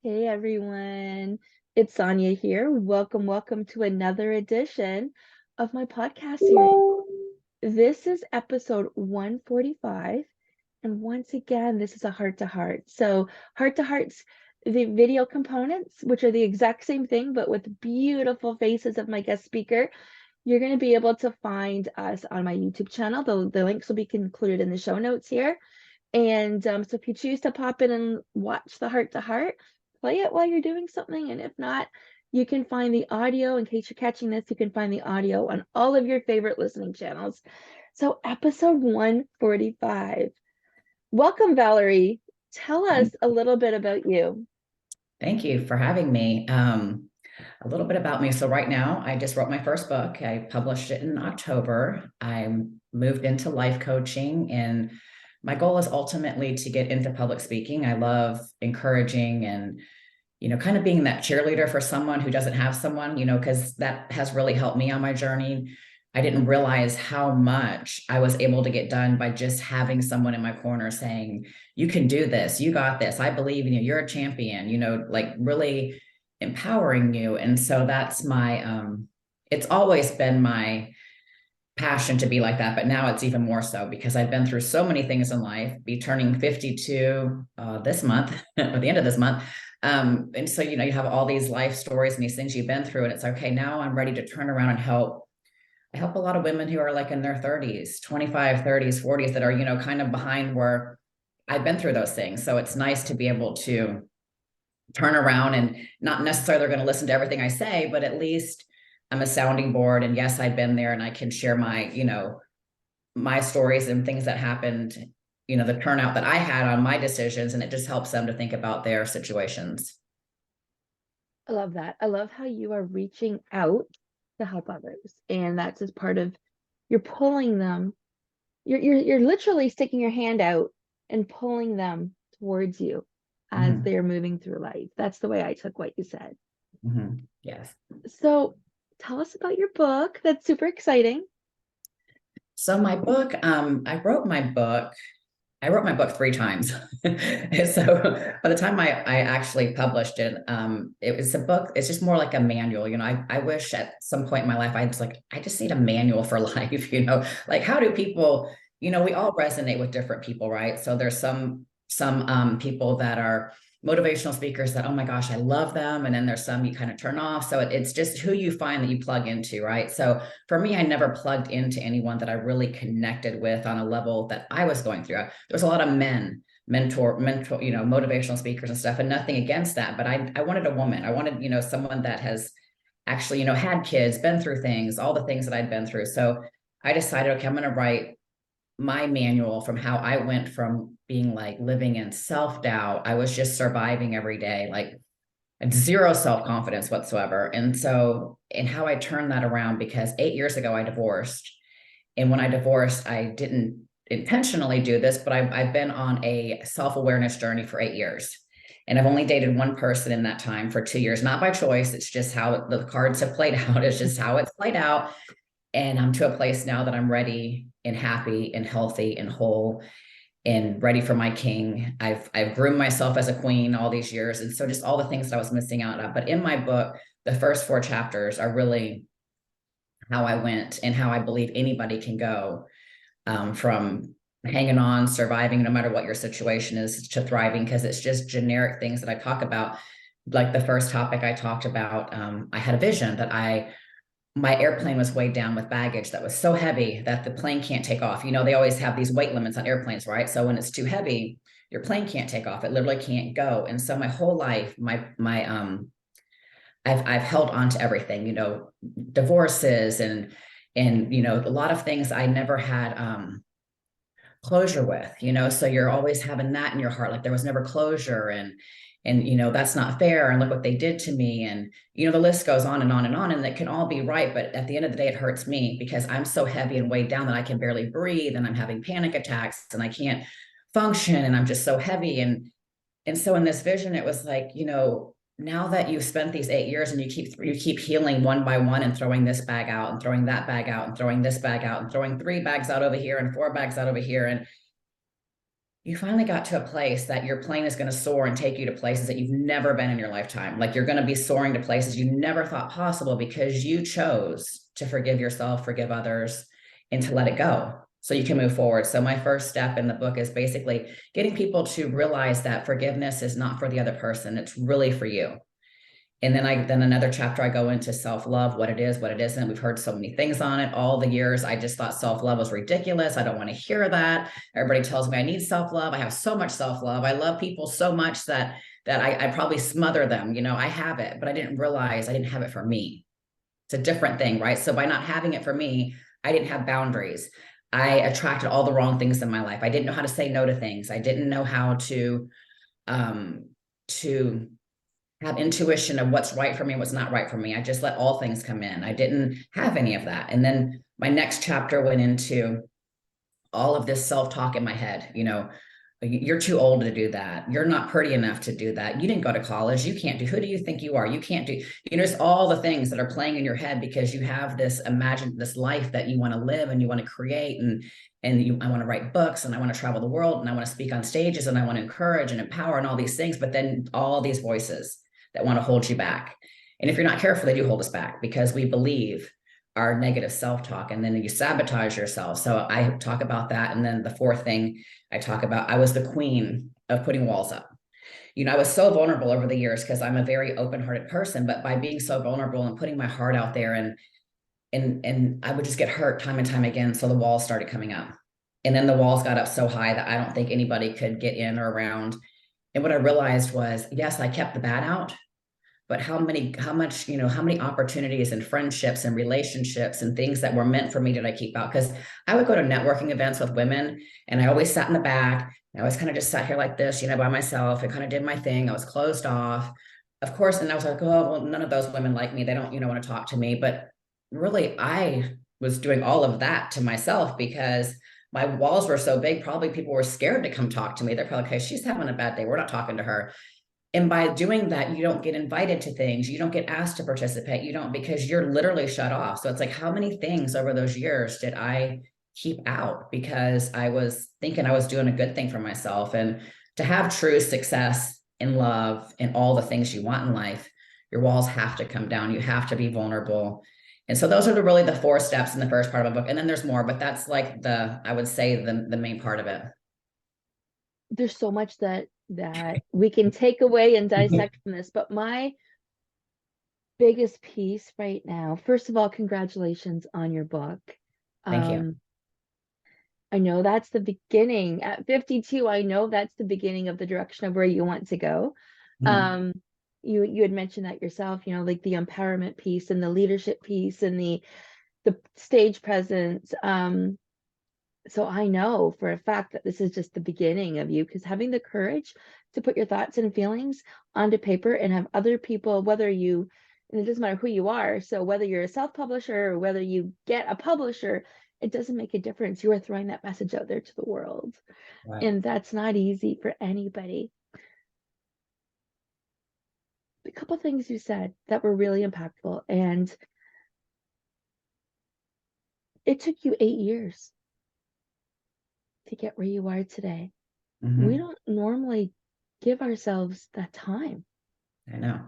Hey everyone, it's Sonia here. Welcome to another edition of my podcast series. This is episode 145, and once again, this is a heart to heart. So, heart to hearts, the video components, which are the exact same thing, but with beautiful faces of my guest speaker. You're going to be able to find us on my YouTube channel. The links will be included in the show notes here. And so if you choose to pop in and watch the heart to heart, play it while you're doing something. And if not, you can find the audio. In case you're catching this, you can find the audio on all of your favorite listening channels. So episode 145. Welcome, Valerie. Tell us a little bit about you. Thank you for having me. A little bit about me. So right now, I just wrote my first book. I published it in October. I moved into life coaching, and my goal is ultimately to get into public speaking. I love encouraging and, kind of being that cheerleader for someone who doesn't have someone, because that has really helped me on my journey. I didn't realize how much I was able to get done by just having someone in my corner saying, you can do this, you got this, I believe in you, you're a champion, like really empowering you. And so that's it's always been my passion to be like that, but now it's even more so because I've been through so many things in life. Be turning 52 this month or the end of this month. And so, you have all these life stories and these things you've been through, and it's okay, now I'm ready to turn around and help. I help a lot of women who are like in their 30s, 25, 30s, 40s that are, kind of behind where I've been through those things. So it's nice to be able to turn around and not necessarily they're going to listen to everything I say, but at least I'm a sounding board. And yes, I've been there, and I can share my, my stories and things that happened, the turnout that I had on my decisions. And it just helps them to think about their situations. I love that. I love how you are reaching out to help others. And that's as part of you're pulling them. You're literally sticking your hand out and pulling them towards you as Mm-hmm. they're moving through life. That's the way I took what you said. Mm-hmm. Yes. So tell us about your book. That's super exciting. So my book, I wrote my book 3 times. So by the time I actually published it, it was a book. It's just more like a manual. I wish at some point in my life, I just need a manual for life, like how do people, we all resonate with different people, right? So there's some people that are motivational speakers that, oh my gosh, I love them. And then there's some you kind of turn off. So it's just who you find that you plug into, right? So for me, I never plugged into anyone that I really connected with on a level that I was going through. There's a lot of mentor, motivational speakers and stuff, and nothing against that. But I wanted a woman. I wanted, someone that has actually, had kids, been through things, all the things that I'd been through. So I decided, okay, I'm going to write my manual from how I went from being like living in self-doubt. I was just surviving every day, like zero self-confidence whatsoever. And so, and how I turned that around, because 8 years ago I divorced. And when I divorced, I didn't intentionally do this, but I've been on a self-awareness journey for 8 years. And I've only dated one person in that time for 2 years, not by choice. It's just how the cards have played out. It's just how it's played out. And I'm to a place now that I'm ready and happy and healthy and whole and ready for my king. I've groomed myself as a queen all these years. And so just all the things that I was missing out on. But in my book, the first 4 chapters are really how I went and how I believe anybody can go, from hanging on, surviving, no matter what your situation is, to thriving, because it's just generic things that I talk about. Like the first topic I talked about, I had a vision that my airplane was weighed down with baggage that was so heavy that the plane can't take off. They always have these weight limits on airplanes, right? So when it's too heavy, your plane can't take off. It literally can't go. And so my whole life, I've held on to everything, divorces and a lot of things I never had closure with, so you're always having that in your heart, like there was never closure, and that's not fair, and look what they did to me, and the list goes on and on and on, and it can all be right, but at the end of the day it hurts me because I'm so heavy and weighed down that I can barely breathe, and I'm having panic attacks and I can't function, and I'm just so heavy. And so in this vision it was like, now that you've spent these 8 years and you keep healing one by one and throwing this bag out and throwing that bag out and throwing this bag out and throwing 3 bags out over here and 4 bags out over here, and you finally got to a place that your plane is going to soar and take you to places that you've never been in your lifetime. Like you're going to be soaring to places you never thought possible because you chose to forgive yourself, forgive others, and to let it go so you can move forward. So my first step in the book is basically getting people to realize that forgiveness is not for the other person. It's really for you. And then another chapter, I go into self-love, what it is, what it isn't. We've heard so many things on it all the years. I just thought self-love was ridiculous. I don't want to hear that. Everybody tells me I need self-love. I have so much self-love. I love people so much that I probably smother them. I have it, but I didn't realize I didn't have it for me. It's a different thing, right? So by not having it for me, I didn't have boundaries. I attracted all the wrong things in my life. I didn't know how to say no to things. I didn't know how um to have intuition of what's right for me, what's not right for me. I just let all things come in. I didn't have any of that. And then my next chapter went into all of this self-talk in my head. You're too old to do that. You're not pretty enough to do that. You didn't go to college. You can't do, who do you think you are? You can't do, just all the things that are playing in your head because you have this life that you want to live and you want to create. I want to write books and I want to travel the world and I want to speak on stages and I want to encourage and empower and all these things. But then all these voices that want to hold you back. And if you're not careful, they do hold us back because we believe our negative self-talk and then you sabotage yourself. So I talk about that. And then the fourth thing I talk about, I was the queen of putting walls up. I was so vulnerable over the years because I'm a very open-hearted person, but by being so vulnerable and putting my heart out there and I would just get hurt time and time again. So the walls started coming up. And then the walls got up so high that I don't think anybody could get in or around. And what I realized was, yes, I kept the bad out, but how many opportunities and friendships and relationships and things that were meant for me did I keep out? Because I would go to networking events with women and I always sat in the back. I always kind of just sat here like this, by myself. I kind of did my thing. I was closed off, of course. And I was like, oh, well, none of those women like me. They don't, want to talk to me. But really, I was doing all of that to myself because my walls were so big. Probably people were scared to come talk to me. They're probably, okay, she's having a bad day. We're not talking to her. And by doing that, you don't get invited to things. You don't get asked to participate. You don't, because you're literally shut off. So it's like, how many things over those years did I keep out because I was thinking I was doing a good thing for myself? And to have true success in love and all the things you want in life, your walls have to come down. You have to be vulnerable. And so those are really the 4 steps in the first part of a book. And then there's more, but that's like I would say the main part of it. There's so much that we can take away and dissect from this, but my biggest piece right now, first of all, congratulations on your book. Thank you. I know that's the beginning. At 52, I know that's the beginning of the direction of where you want to go. Mm-hmm. You had mentioned that yourself, like the empowerment piece and the leadership piece and the stage presence. So I know for a fact that this is just the beginning of you, because having the courage to put your thoughts and feelings onto paper and have other people, and it doesn't matter who you are. So whether you're a self-publisher or whether you get a publisher, it doesn't make a difference. You are throwing that message out there to the world. Right. And that's not easy for anybody. A couple things you said that were really impactful, and it took you 8 years to get where you are today. We Mm-hmm. don't normally give ourselves that time. I know.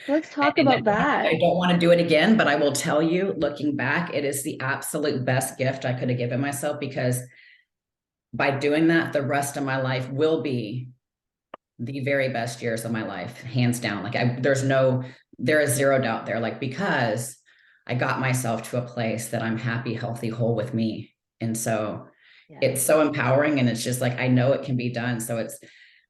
Let's talk And about that. I don't want to do it again, but I will tell you, looking back, it is the absolute best gift I could have given myself because by doing that, the rest of my life will be the very best years of my life, hands down. There is zero doubt there. Like, because I got myself to a place that I'm happy, healthy, whole with me. And so Yeah. it's so empowering. And it's just like, I know it can be done.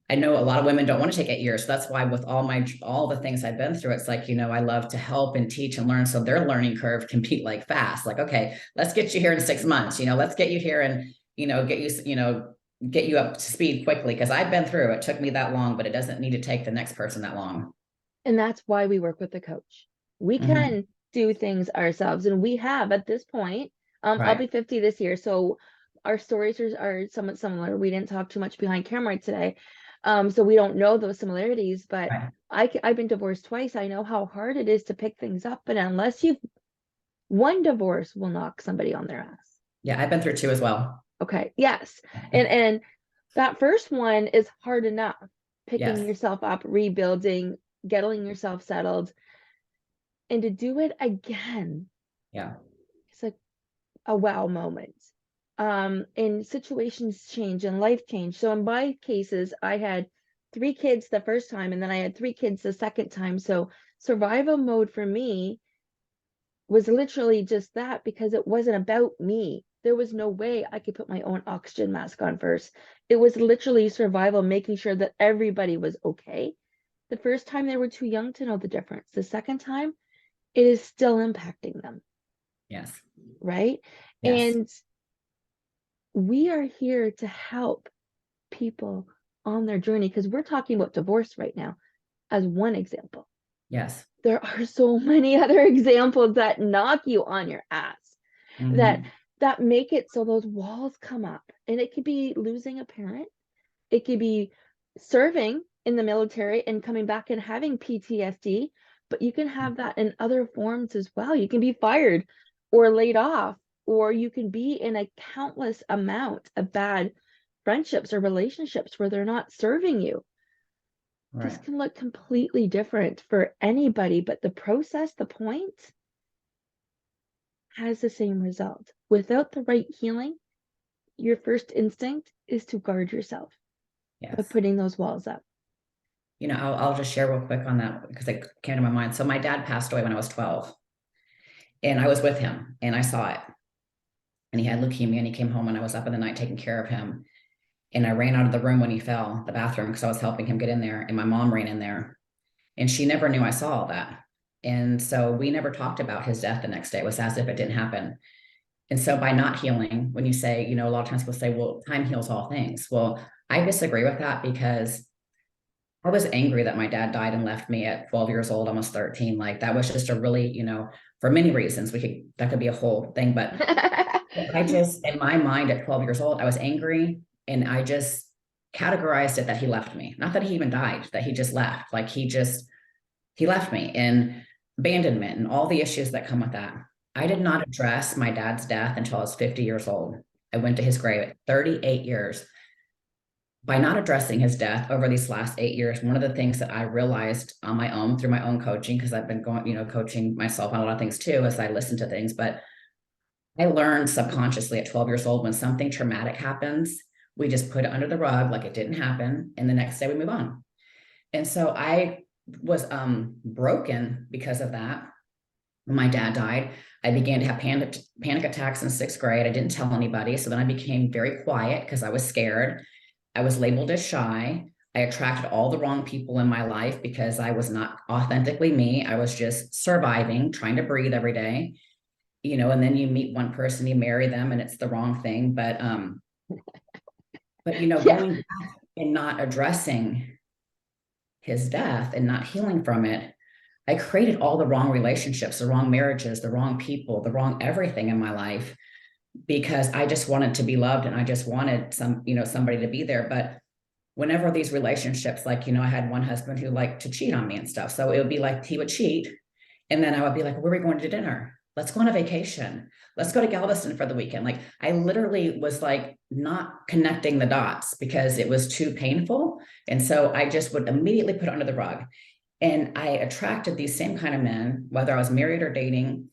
I know a lot of women don't want to take 8 years. So that's why with all the things I've been through, it's like, I love to help and teach and learn. So their learning curve can be like fast. Like, okay, let's get you here in 6 months, let's get you here and, get you up to speed quickly. Cause I've been through, it took me that long, but it doesn't need to take the next person that long. And that's why we work with a coach. We Mm-hmm. can do things ourselves. And we have at this point, I'll Right. be 50 this year. So our stories are somewhat similar. We didn't talk too much behind camera today. So we don't know those similarities, but Right. I've been divorced twice. I know how hard it is to pick things up. And unless one divorce will knock somebody on their ass. Yeah. I've been through 2 as well. Okay. Yes. And That first one is hard enough, picking Yes. yourself up, rebuilding, getting yourself settled, and to do it again, Yeah. it's like a wow moment. And situations change and life change. So in my cases, I had 3 kids the first time, and then I had 3 kids the second time. So survival mode for me was literally just that, because it wasn't about me. There was no way I could put my own oxygen mask on first. It was literally survival, making sure that everybody was okay. The first time they were too young to know the difference. The second time, it is still impacting them, Yes. right? Yes. And we are here to help people on their journey, because we're talking about divorce right now as one example. Yes. There are so many other examples that knock you on your ass, that Hmm. make it so those walls come up. And it could be losing a parent, it could be serving in the military and coming back and having PTSD, but you can have that in other forms as well. You can be fired or laid off, or you can be in a countless amount of bad friendships or relationships where they're not serving you. This Right. can look completely different for anybody, but the process, the point, has the same result. Without the right healing, your first instinct is to guard yourself by Yes. putting those walls up. I'll just share real quick on that because it came to my mind. So my dad passed away when I was 12, and I was with him and I saw it. And he had leukemia, and he came home and I was up in the night taking care of him. And I ran out of the room when he fell, the bathroom, because I was helping him get in there. And my mom ran in there, and she never knew I saw all that. And so we never talked about his death the next day. It was as if it didn't happen. And so by not healing, when you say, a lot of times people say, well, time heals all things. Well, I disagree with that because I was angry that my dad died and left me at 12 years old, almost 13. Like that was just a really, for many reasons, that could be a whole thing. But I just, in my mind at 12 years old, I was angry and I just categorized it that he left me. Not that he even died, that he just left. Like he left me, and abandonment and all the issues that come with that. I did not address my dad's death until I was 50 years old. I went to his grave at 38 years. By not addressing his death over these last 8 years, one of the things that I realized on my own through my own coaching, because I've been going, coaching myself on a lot of things too, as I listen to things, but I learned subconsciously at 12 years old, when something traumatic happens, we just put it under the rug like it didn't happen. And the next day we move on. And so I was broken because of that. When my dad died, I began to have panic attacks in sixth grade. I didn't tell anybody. So then I became very quiet because I was scared. I was labeled as shy. I attracted all the wrong people in my life because I was not authentically me. I was just surviving, trying to breathe every day, and then you meet one person, you marry them, and it's the wrong thing. But Yeah. going back and not addressing his death and not healing from it, I created all the wrong relationships, the wrong marriages, the wrong people, the wrong everything in my life because I just wanted to be loved and I just wanted somebody to be there. But whenever these relationships, like, I had one husband who liked to cheat on me and stuff. So it would be like he would cheat. And then I would be like, where are we going to dinner? Let's go on a vacation. Let's go to Galveston for the weekend. Like I literally was like not connecting the dots because it was too painful. And so I just would immediately put it under the rug. And I attracted these same kind of men, whether I was married or dating,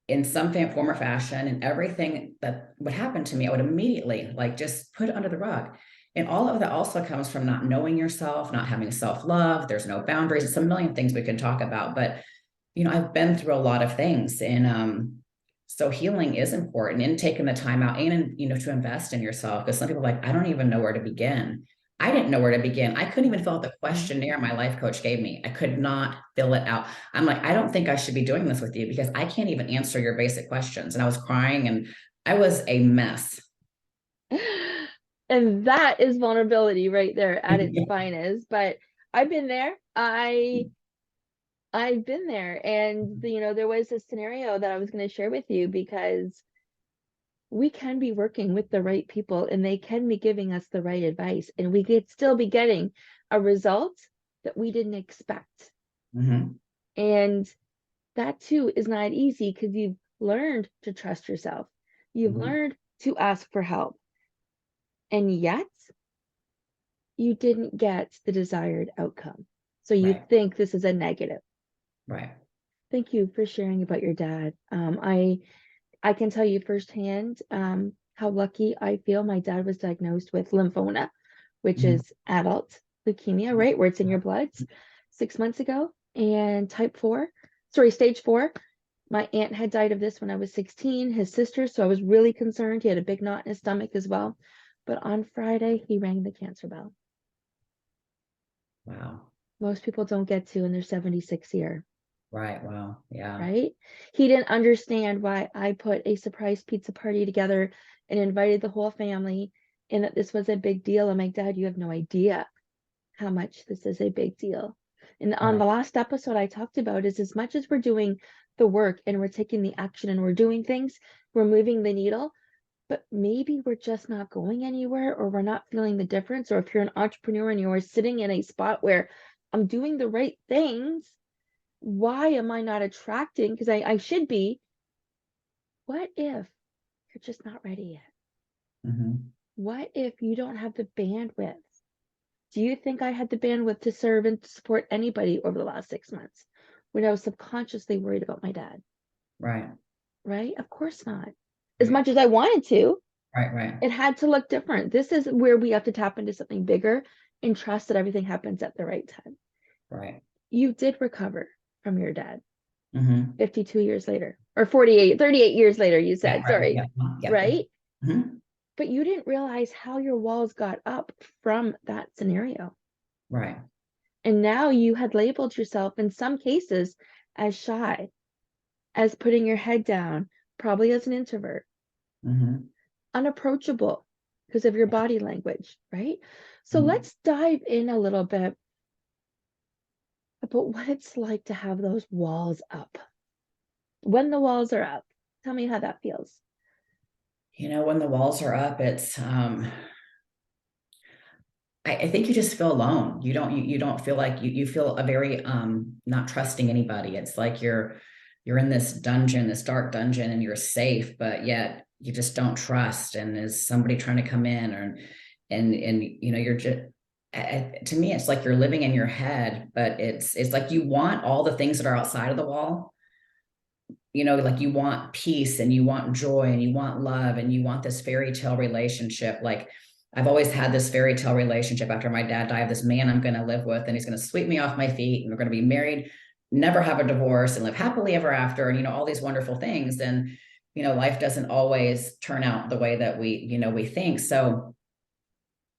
in some form or fashion. And everything that would happen to me, I would immediately like just put it under the rug. And all of that also comes from not knowing yourself, not having self-love. There's no boundaries. It's a million things we can talk about. But, I've been through a lot of things. And so healing is important, and taking the time out and, to invest in yourself. Because some people are like, I don't even know where to begin. I didn't know where to begin. I couldn't even fill out the questionnaire my life coach gave me. I could not fill it out. I'm like, I don't think I should be doing this with you because I can't even answer your basic questions. And I was crying and I was a mess. And that is vulnerability right there at its finest. But I've been there. I've been there. And there was a scenario that I was going to share with you, because we can be working with the right people and they can be giving us the right advice, and we could still be getting a result that we didn't expect. Mhm. And that too is not easy, because you've learned to trust yourself. You've Mhm. learned to ask for help. And yet you didn't get the desired outcome. So you Right. think this is a negative. Right. Thank you for sharing about your dad. I can tell you firsthand how lucky I feel. My dad was diagnosed with lymphoma, which Mhm. is adult leukemia, right? Where it's in your blood 6 months ago, and stage 4. My aunt had died of this when I was 16, his sister. So I was really concerned. He had a big knot in his stomach as well. But on Friday, he rang the cancer bell. Wow. Most people don't get to in their 76th year, Right. Wow. Yeah. right? He didn't understand why I put a surprise pizza party together and invited the whole family and that this was a big deal. I'm like, Dad, you have no idea how much this is a big deal. And on Right. the last episode, I talked about is as much as we're doing the work and we're taking the action and we're doing things, we're moving the needle, but maybe we're just not going anywhere or we're not feeling the difference. Or if you're an entrepreneur and you're sitting in a spot where I'm doing the right things, why am I not attracting? Because I should be. What if you're just not ready yet? Mm-hmm. What if you don't have the bandwidth? Do you think I had the bandwidth to serve and to support anybody over the last 6 months when I was subconsciously worried about my dad? Right. Right? Of course not. As Right. much as I wanted to, Right. Right. it had to look different. This is where we have to tap into something bigger and trust that everything happens at the right time. Right. You did recover from your dad Mm-hmm. 52 years later, or 38 years later, you Yeah. said, Right. sorry, Yeah. Yeah. Yeah. right? Mm-hmm. But you didn't realize how your walls got up from that scenario. Right. And now you had labeled yourself in some cases as shy, as putting your head down, probably as an introvert, Mm-hmm. unapproachable because of your body language, right? So Mm-hmm. let's dive in a little bit about what it's like to have those walls up. When the walls are up, tell me how that feels. When the walls are up, it's I think you just feel alone. You don't feel like you feel a very not trusting anybody. It's like you're in this dungeon, this dark dungeon, and you're safe, but yet you just don't trust. And is somebody trying to come in or and you're just to me, it's like you're living in your head, but it's like you want all the things that are outside of the wall. Like you want peace and you want joy and you want love and you want this fairy tale relationship. Like I've always had this fairy tale relationship after my dad died, this man I'm going to live with, and he's going to sweep me off my feet and we're going to be married, never have a divorce and live happily ever after. And, all these wonderful things. And, life doesn't always turn out the way that we think. So,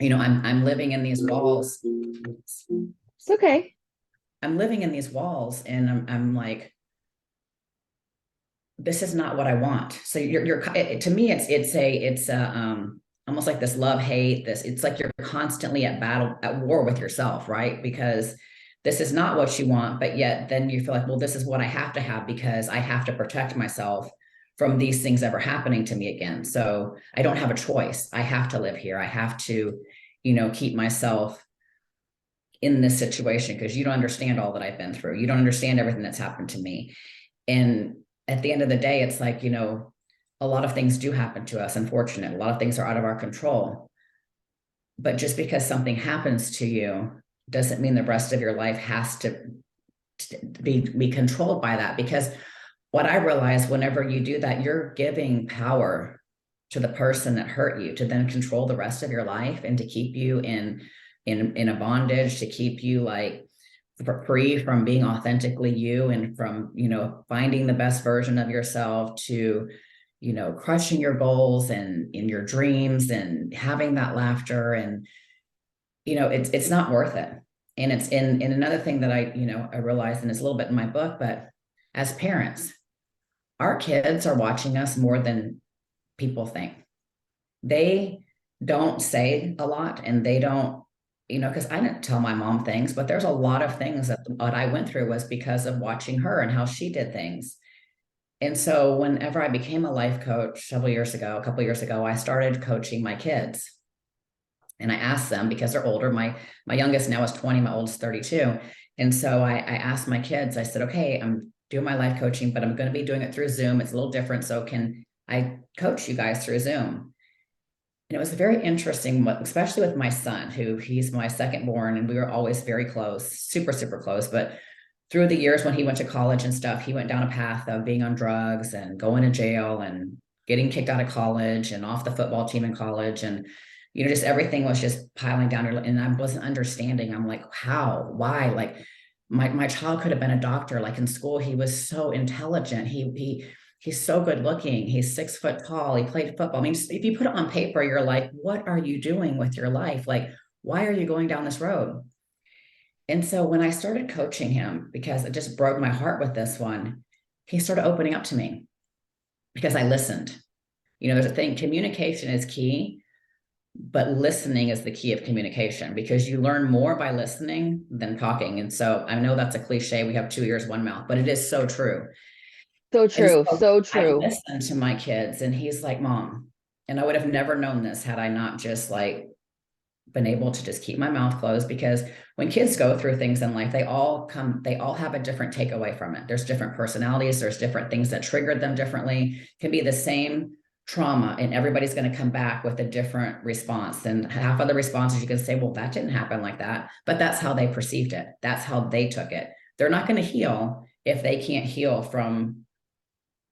I'm living in these walls. It's okay. I'm living in these walls and I'm like, this is not what I want. So to me, it's almost like this love hate. It's like you're constantly at war with yourself, right? Because this is not what you want, but yet then you feel like, well, this is what I have to have because I have to protect myself from these things ever happening to me again. So I don't have a choice. I have to live here. I have to, keep myself in this situation because you don't understand all that I've been through. You don't understand everything that's happened to me. And at the end of the day, it's like, a lot of things do happen to us, unfortunate. A lot of things are out of our control. But just because something happens to you doesn't mean the rest of your life has to be controlled by that. Because what I realize whenever you do that, you're giving power to the person that hurt you to then control the rest of your life and to keep you in a bondage, to keep you like free from being authentically you and from finding the best version of yourself to crushing your goals and in your dreams and having that laughter. And it's not worth it. And it's in another thing that I realized, and it's a little bit in my book, but as parents, our kids are watching us more than people think. They don't say a lot and they don't, because I didn't tell my mom things, but there's a lot of things that what I went through was because of watching her and how she did things. And so whenever I became a life coach a couple years ago, I started coaching my kids. And I asked them because they're older. My youngest now is 20, my oldest 32. And so I asked my kids, I said, okay, I'm doing my life coaching, but I'm going to be doing it through Zoom. It's a little different. So can I coach you guys through Zoom? And it was very interesting, especially with my son, who he's my second born, and we were always very close, super, super close. But through the years when he went to college and stuff, he went down a path of being on drugs and going to jail and getting kicked out of college and off the football team in college. And, just everything was just piling down. And I wasn't understanding. I'm like, how, why? Like my child could have been a doctor. Like in school, he was so intelligent. He's so good looking. He's 6 foot tall. He played football. I mean, if you put it on paper, you're like, what are you doing with your life? Like, why are you going down this road? And so when I started coaching him, because it just broke my heart with this one, he started opening up to me because I listened. There's a thing, communication is key, but listening is the key of communication because you learn more by listening than talking. And so I know that's a cliche. We have 2 ears, one mouth, but it is so true. So And true. so So I true. listened to my kids, and he's like, Mom, and I would have never known this had I not just like been able to just keep my mouth closed, because when kids go through things in life, they all have a different takeaway from it. There's different personalities, there's different things that triggered them differently. It can be the same trauma, and everybody's going to come back with a different response. And half of the responses you can say, well, that didn't happen like that, but that's how they perceived it. That's how they took it. They're not going to heal if they can't heal from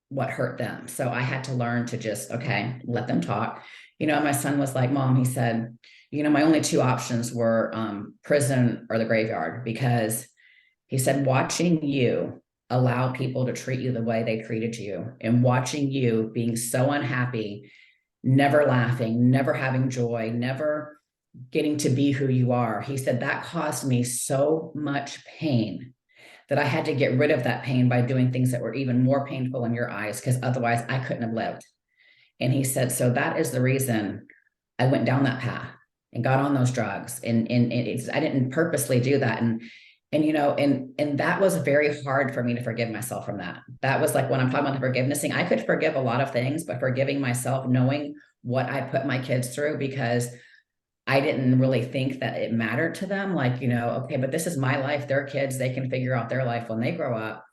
what hurt them. So I had to learn to just, okay, let them talk. My son was like, Mom, he said, my only two options were prison or the graveyard, because he said, watching you allow people to treat you the way they treated you, and watching you being so unhappy, never laughing, never having joy, never getting to be who you are. He said, that caused me so much pain that I had to get rid of that pain by doing things that were even more painful in your eyes, because otherwise I couldn't have lived. And he said, so that is the reason I went down that path and got on those drugs. And I didn't purposely do that. And that was very hard for me to forgive myself from that. That was like, when I'm talking about the forgiveness thing, I could forgive a lot of things, but forgiving myself, knowing what I put my kids through, because I didn't really think that it mattered to them. Like, okay, but this is my life. They're kids. They can figure out their life when they grow up.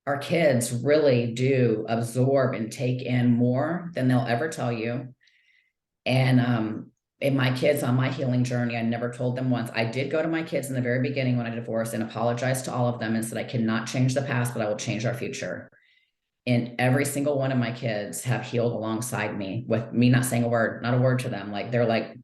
Our kids really do absorb and take in more than they'll ever tell you. And in my kids on my healing journey, I never told them once. I did go to my kids in the very beginning when I divorced and apologized to all of them and said, I cannot change the past, but I will change our future. And every single one of my kids have healed alongside me, with me not saying a word, not a word to them. Like, they're like,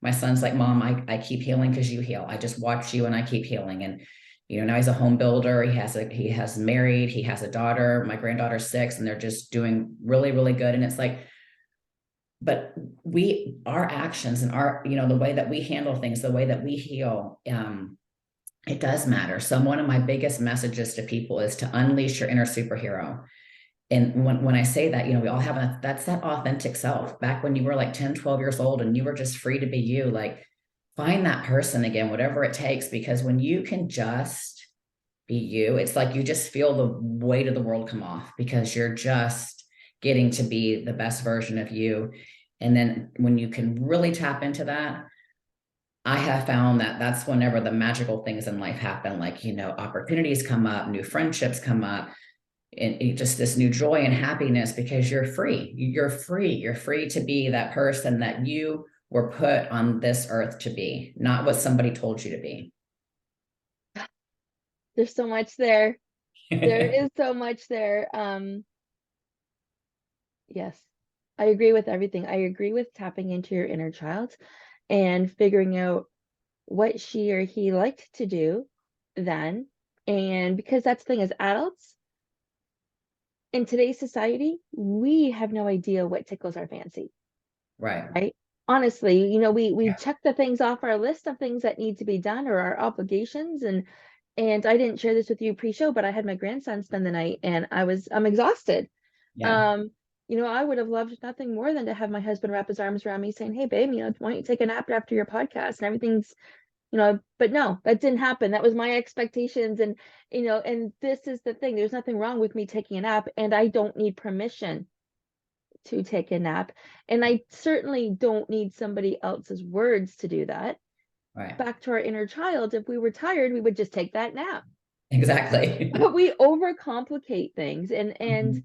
my son's like, Mom, I keep healing because you heal. I just watch you and I keep healing. And now he's a home builder. He has married, he has a daughter. My granddaughter's 6, and they're just doing really, really good. And it's like, but our actions and our, the way that we handle things, the way that we heal, it does matter. So one of my biggest messages to people is to unleash your inner superhero. And when I say that, we all have that's that authentic self. Back when you were like 10, 12 years old and you were just free to be you, like, find that person again, whatever it takes, because when you can just be you, it's like you just feel the weight of the world come off, because you're just getting to be the best version of you. And then when you can really tap into that, I have found that that's whenever the magical things in life happen, like, opportunities come up, new friendships come up, and just this new joy and happiness, because you're free. You're free. You're free to be that person that you were put on this earth to be, not what somebody told you to be. There's so much there. There is so much there. Yes, I agree with everything. I agree with tapping into your inner child and figuring out what she or he liked to do then. And because that's the thing, as adults in today's society, we have no idea what tickles our fancy, Right. right? Honestly, we Yeah. check the things off our list of things that need to be done, or our obligations. And I didn't share this with you pre-show, but I had my grandson spend the night, and I'm exhausted. Yeah. Um, I would have loved nothing more than to have my husband wrap his arms around me saying, "Hey babe, why don't you take a nap after your podcast?" And everything's, but no, that didn't happen. That was my expectations. And this is the thing. There's nothing wrong with me taking a nap, and I don't need permission to take a nap. And I certainly don't need somebody else's words to do that. Right. Back to our inner child, if we were tired, we would just take that nap. Exactly. But we overcomplicate things. And Mhm.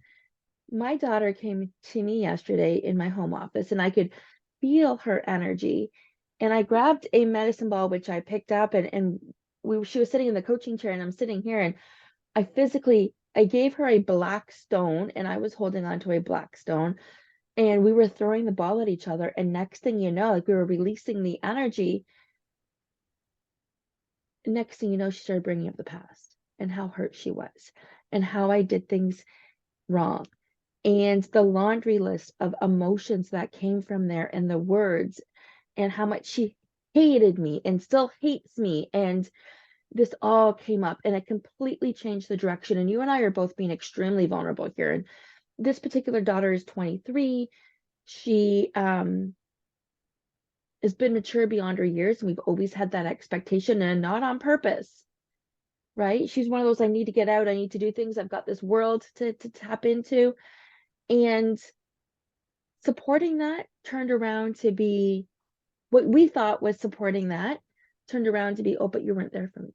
my daughter came to me yesterday in my home office, and I could feel her energy. And I grabbed a medicine ball, which I picked up, and she was sitting in the coaching chair, and I'm sitting here, and I gave her a black stone, and I was holding on to a black stone, and we were throwing the ball at each other. And next thing you know, like, we were releasing the energy. Next thing you know, she started bringing up the past and how hurt she was and how I did things wrong. And the laundry list of emotions that came from there, and the words, and how much she hated me and still hates me. And this all came up, and it completely changed the direction. And you and I are both being extremely vulnerable here. And this particular daughter is 23. She has been mature beyond her years, and we've always had that expectation, and not on purpose, right? She's one of those, I need to get out, I need to do things, I've got this world to tap into. And supporting that turned around to be what we thought was supporting that, turned around to be, oh, but you weren't there for me.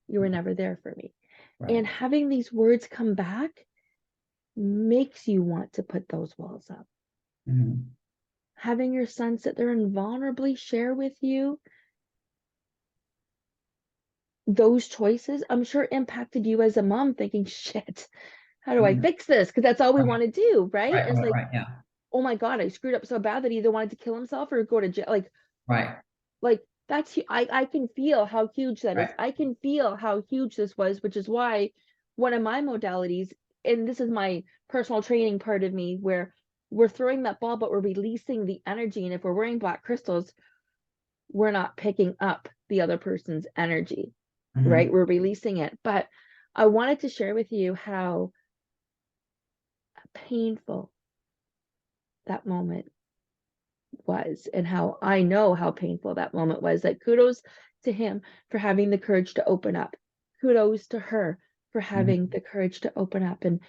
You were never there for me. Right. And having these words come back makes you want to put those walls up. Mm-hmm. Having your son sit there and vulnerably share with you those choices, I'm sure impacted you as a mom, thinking, shit, how do I Mm-hmm. fix this? Because that's all we Right. want to do, right? Right. And it's Right. like, Right. Yeah. oh my God, I screwed up so bad that he either wanted to kill himself or go to jail. Right. Like that's, I can feel how huge that is. Right. I can feel how huge this was, which is why one of my modalities, and this is my personal training part of me, where we're throwing that ball, but we're releasing the energy. And if we're wearing black crystals, we're not picking up the other person's energy, right? Mm-hmm. We're releasing it. But I wanted to share with you how painful that moment was, and how I know how painful that moment was. Like, kudos to him for having the courage to open up. Kudos to her for having Mm-hmm. the courage to open up. And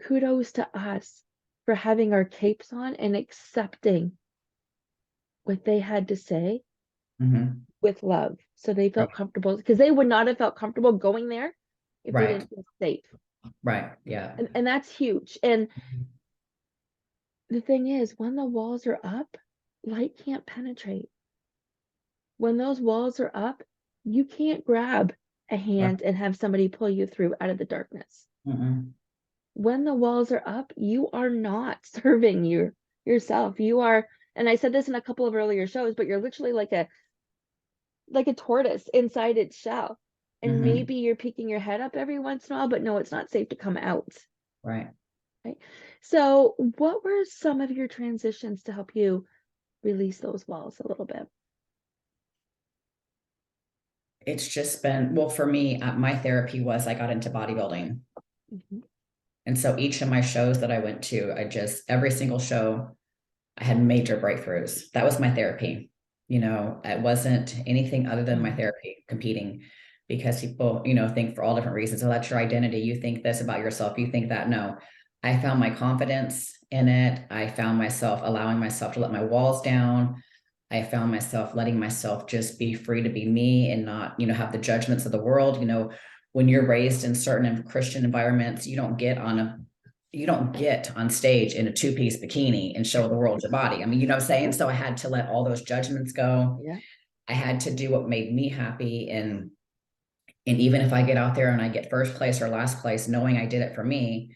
kudos to us for having our capes on and accepting what they had to say Mm-hmm. with love. So they Right. felt comfortable, because they would not have felt comfortable going there if they Right. didn't feel safe. Right. Yeah. And that's huge. And the thing is, when the walls are up, light can't penetrate. When those walls are up, you can't grab a Right. hand and have somebody pull you through out of the darkness. Mm-hmm. When the walls are up, you are not serving yourself. You are, and I said this in a couple of earlier shows, but you're literally like a tortoise inside its shell. And Mm-hmm. maybe you're peeking your head up every once in a while, but no, it's not safe to come out. Right. Right. So, what were some of your transitions to help you release those walls a little bit? It's just been, well, for me, my therapy was I got into bodybuilding. Mhm. And so each of my shows that I went to, every single show, I had major breakthroughs. That was my therapy. It wasn't anything other than my Yeah. therapy competing, because people, think for all different reasons. Oh, that's your identity. You think this about yourself. You think that. No, I found my confidence in it. I found myself allowing myself to let my walls down. I found myself letting myself just be free to be me and not, have the judgments of the world. When you're raised in certain Christian environments, you don't get on stage in a two-piece bikini and show the world your body. I mean, you know what I'm saying? So I had to let all those judgments go. Yeah. I had to do what made me happy. And even if I get out there and I get first place or last place, knowing I did it for me,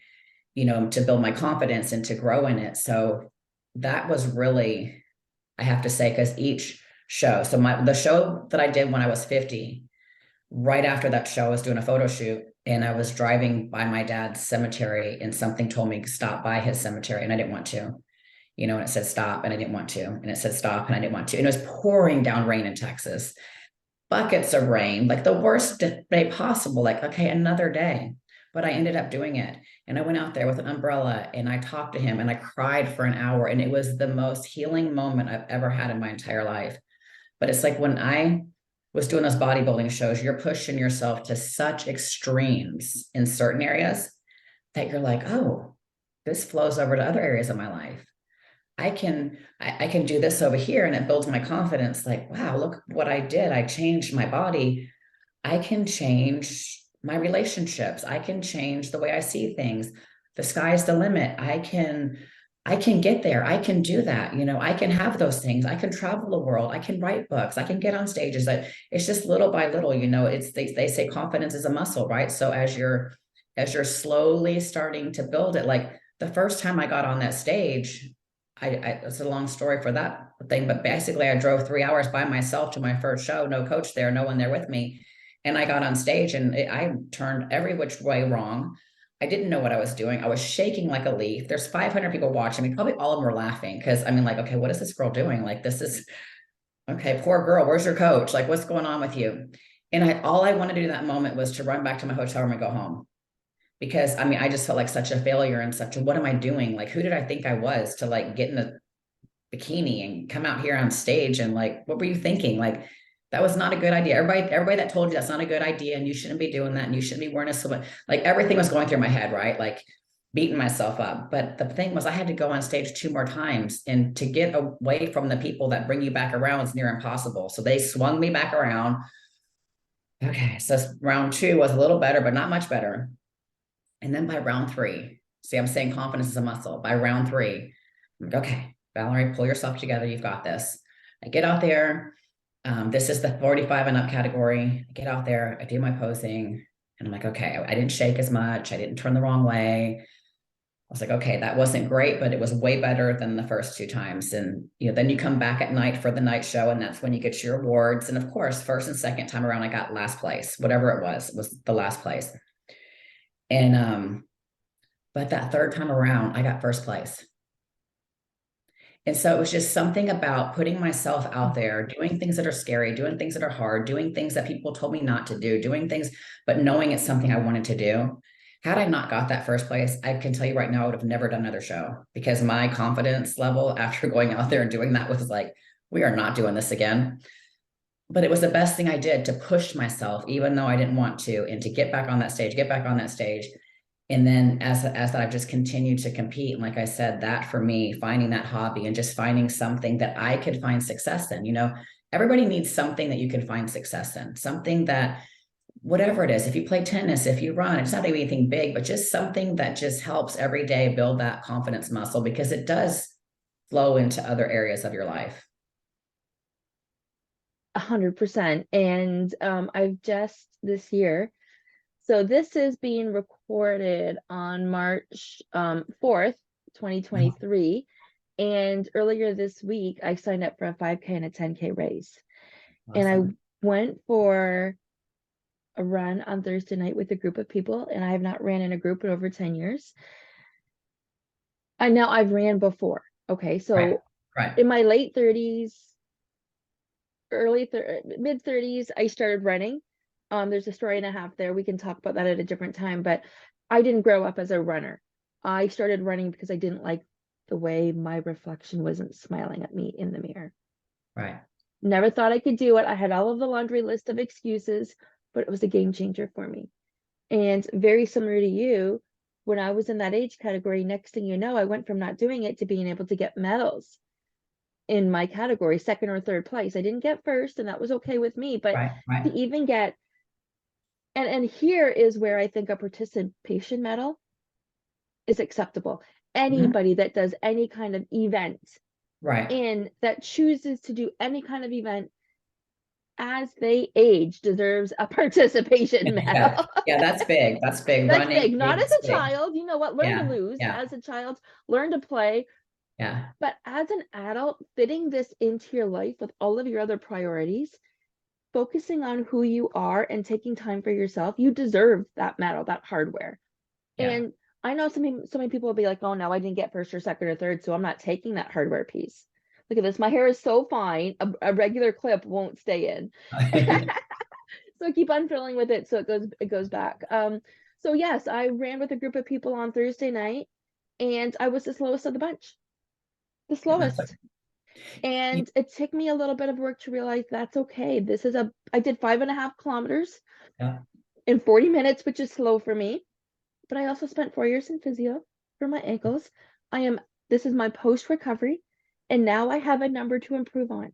to build my confidence and to grow in it. So that was really, I have to say, because each show, so the show that I did when I was 50, right after that show, I was doing a photo shoot, and I was driving by my dad's cemetery, and something told me to stop by his cemetery, and I didn't want to, and it said stop, and I didn't want to, and it said stop, and I didn't want to. And it was pouring down rain in Texas, buckets of rain, like the worst day possible, like, okay, another day. But I ended up doing it. And I went out there with an umbrella, and I talked to him, and I cried for an hour. And it was the most healing moment I've ever had in my entire life. But it's like when I was doing those bodybuilding shows, you're pushing yourself to such extremes in certain areas that you're like, oh, this flows over to other areas of my life. I can do this over here, and it builds my confidence. Like, wow, look what I did. I changed my body. I can change my relationships. I can change the way I see things. The sky's the limit. I can I can get there. I can do that. I can have those things. I can travel the world. I can write books. I can get on stages. That it's just little by little, it's they say confidence is a muscle, right? So as you're slowly starting to build it, like the first time I got on that stage, it's a long story for that thing, but basically I drove 3 hours by myself to my first show, no coach there, no one there with me. And I got on stage and I turned every which way wrong. I didn't know what I was doing. I was shaking like a leaf. There's 500 people watching me. Probably all of them were laughing because I mean, like, okay, what is this girl doing? Like, this is okay, poor girl. Where's your coach? Like, what's going on with you? And all I wanted to do in that moment was to run back to my hotel room and go home because I mean, I just felt like such a failure and such a, what am I doing? Like, who did I think I was to like get in a bikini and come out here on stage and like, what were you thinking? Like, that was not a good idea. Everybody that told you that's not a good idea and you shouldn't be doing that and you shouldn't be wearing a swim. Like everything was going through my head, right? Like beating myself up. But the thing was I had to go on stage 2 more times and to get away from the people that bring you back around is near impossible. So they swung me back around. Okay. So round 2 was a little better, but not much better. And then by round 3, see, I'm saying confidence is a muscle. By round 3, I'm like, okay, Valerie, pull yourself together. You've got this. I get out there. This is the 45 and up category. I get out there, I do my posing, and I'm like, okay, I didn't shake as much. I didn't turn the wrong way. I was like, okay, that wasn't great, but it was way better than the first 2 times. And then you come back at night for the night show, and that's when you get your awards. And of course, first and second time around, I got last place, whatever it was the last place. And but that third time around, I got first place. And so it was just something about putting myself out there, doing things that are scary, doing things that are hard, doing things that people told me not to do, doing things, but knowing it's something I wanted to do. Had I not got that first place, I can tell you right now, I would have never done another show because my confidence level after going out there and doing that was like, we are not doing this again. But it was the best thing I did to push myself, even though I didn't want to, and to get back on that stage, get back on that stage. And then as that I've just continued to compete. And like I said, that for me, finding that hobby and just finding something that I could find success in, everybody needs something that you can find success in, something that, whatever it is, if you play tennis, if you run, it's not anything big, but just something that just helps every day build that confidence muscle because it does flow into other areas of your life. 100%. And I've just this year, so this is being recorded on March 4th, 2023. And earlier this week, I signed up for a 5K and a 10K race. And I Awesome. went for a run on Thursday night with a group of people, and I have not ran in a group in over 10 years. And now I've ran before. Okay, so Right. Right. in my late 30s, mid 30s, I started running. There's a story and a half there. We can talk about that at a different time, but I didn't grow up as a runner. I started running because I didn't like the way my reflection wasn't smiling at me in the mirror. Right. Never thought I could do it. I had all of the laundry list of excuses, but it was a game changer for me. And very similar to you, when I was in that age category, next thing you know, I went from not doing it to being able to get medals in my category, second or third place. I didn't get first, and that was okay with me, but Right. to Right. even get, and here is where I think a participation medal is acceptable. Mhm. Anybody that does any kind of event Right. and that chooses to do any kind of event as they age deserves a participation Yeah. medal. Yeah. That's big. That's big. That's Running big. Not as is a big. child, you know what, learn to Yeah. lose Yeah. as a child, learn to play. Yeah. But as an adult, fitting this into your life with all of your other priorities, focusing on who you are and taking time for yourself, you deserve that medal, that hardware. Yeah. And I know so many people will be like, oh no, I didn't get first or second or third, so I'm not taking that hardware piece. Look at this. My hair is so fine. A regular clip won't stay in. So I keep unfilling with it so it goes back. So yes, I ran with a group of people on Thursday night and I was the slowest of the bunch. The Yeah, that's slowest. you, And it took me a little bit of work to realize that's okay. I did 5.5 kilometers yeah. in 40 minutes, which is slow for me. But I also spent 4 years in physio for my ankles. This is my post recovery, and now I have a number to improve on.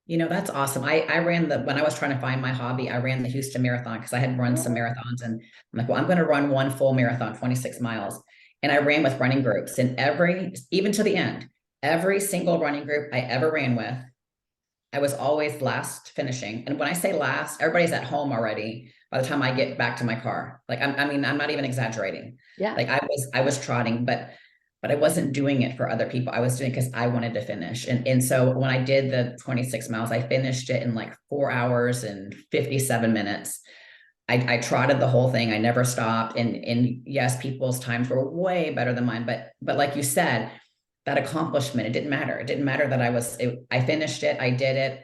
That's awesome. I ran when I was trying to find my hobby, I ran the Houston Marathon because I had run some Oh, marathons and I'm like, well, I'm going to run one full marathon, 26 miles. And I ran with running groups, and even to the end, every single running group I ever ran with, I was always last finishing. And when I say last, everybody's at home already by the time I get back to my car. Like, I mean, I'm not even exaggerating. Yeah. Like I was trotting, but I wasn't doing it for other people. I was doing it because I wanted to finish. And so when I did the 26 miles, I finished it in like 4 hours and 57 minutes. I trotted the whole thing. I never stopped. And yes, people's times were way better than mine. But like you said, that accomplishment, it didn't matter. It didn't matter that I finished it. I did it.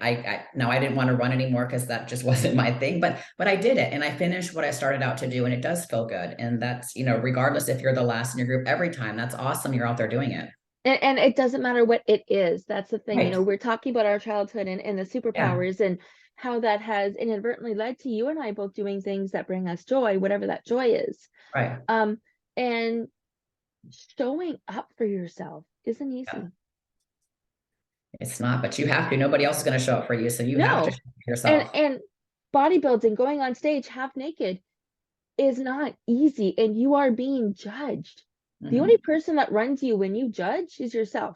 No, I didn't want to run anymore because that just wasn't my thing, but I did it, and I finished what I started out to do. And it does feel good. And that's, regardless if you're the last in your group every time, that's awesome. You're out there doing it. And it doesn't matter what it is. That's the thing. Right. We're talking about our childhood and the Yeah. superpowers and how that has inadvertently led to you and I both doing things that bring us joy, whatever that joy is. Right. And showing up for yourself isn't easy. Yeah. It's not, but you have to. Nobody else is going to show up for you. So you have to show up for yourself. And bodybuilding, going on stage half naked is not easy, and you are being judged. The only person that runs you when you judge is yourself.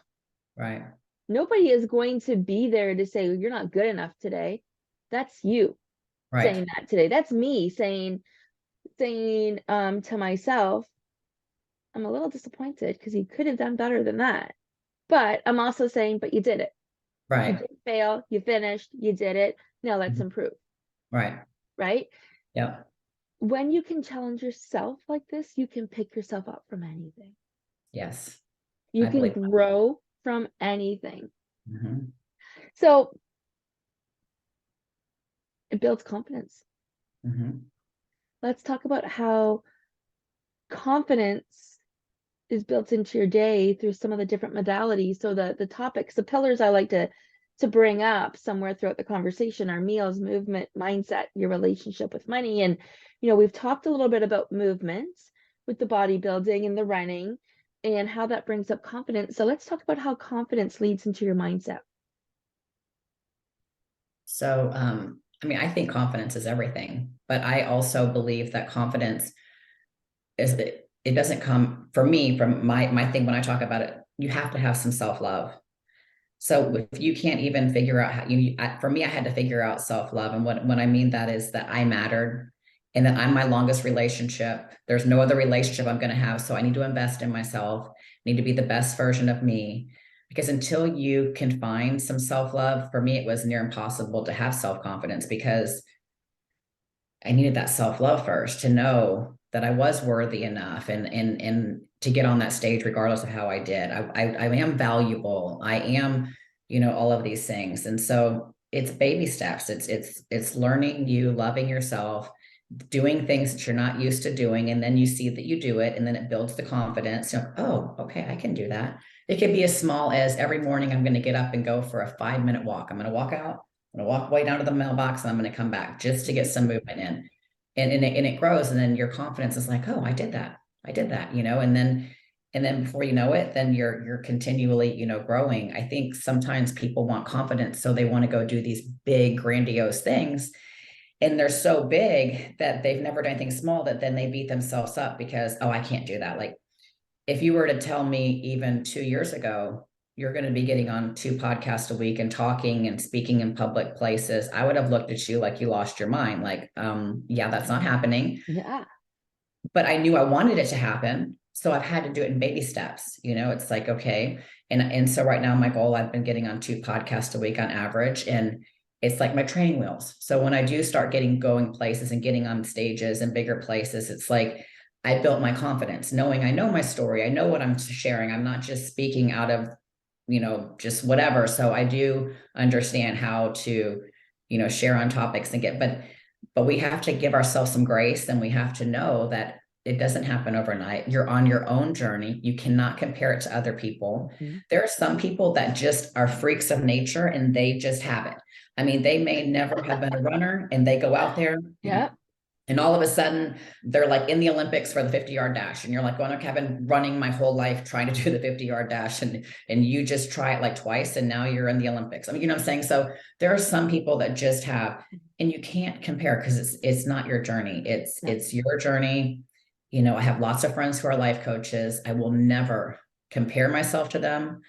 Right. Nobody is going to be there to say, you're not good enough today. That's you saying that today. That's me saying to myself, I'm a little disappointed because you could have done better than that. But I'm also saying, but you did it. Right. You didn't fail. You finished. You did it. Now let's improve. Right. Right? Yeah. When you can challenge yourself like this, you can pick yourself up from anything. Yes. You can grow from anything. So it builds confidence. Let's talk about how confidence is built into your day through some of the different modalities. So the topics, the pillars I like to bring up somewhere throughout the conversation are meals, movement, mindset, your relationship with money. And, we've talked a little bit about movements with the bodybuilding and the running and how that brings up confidence. So let's talk about how confidence leads into your mindset. So, I think confidence is everything, but I also believe that confidence it doesn't come for me from my thing. When I talk about it, you have to have some self-love. So if you can't even figure out how for me, I had to figure out self-love. And what I mean that is that I mattered and that I'm my longest relationship. There's no other relationship I'm going to have. So I need to invest in myself, need to be the best version of me, because until you can find some self-love, for me, it was near impossible to have self-confidence because I needed that self-love first to know that I was worthy enough and to get on that stage, regardless of how I did. I am valuable. I am, all of these things. And so it's baby steps. It's learning you, loving yourself, doing things that you're not used to doing. And then you see that you do it, and then it builds the confidence. Oh, okay, I can do that. It could be as small as every morning I'm going to get up and go for a 5-minute walk. I'm going to walk out. I'm going to walk way down to the mailbox, and I'm going to come back just to get some movement in. And it grows. And then your confidence is like, oh, I did that, and then before you know it, then you're continually, growing. I think sometimes people want confidence, so they want to go do these big, grandiose things. And they're so big that they've never done anything small, that then they beat themselves up because, oh, I can't do that. Like, if you were to tell me even 2 years ago, you're going to be getting on 2 podcasts a week and talking and speaking in public places, I would have looked at you like you lost your mind. Like, yeah, that's not happening. Yeah. But I knew I wanted it to happen. So I've had to do it in baby steps. It's like, okay. And so right now my goal, I've been getting on 2 podcasts a week on average. And it's like my training wheels. So when I do start going places and getting on stages and bigger places, it's like, I built my confidence knowing I know my story. I know what I'm sharing. I'm not just speaking out of, just whatever. So I do understand how to, share on topics and but we have to give ourselves some grace, and we have to know that it doesn't happen overnight. You're on your own journey. You cannot compare it to other people. There are some people that just are freaks of nature and they just have it. I mean, they may never have been a runner and they go out there. Yeah. And all of a sudden they're like in the Olympics for the 50-yard dash. And you're like, well, okay, I've been running my whole life trying to do the 50-yard dash. And you just try it like twice and now you're in the Olympics. I mean, you know what I'm saying? So there are some people that just have, and you can't compare because it's not your journey. It's your journey. I have lots of friends who are life coaches. I will never compare myself to them.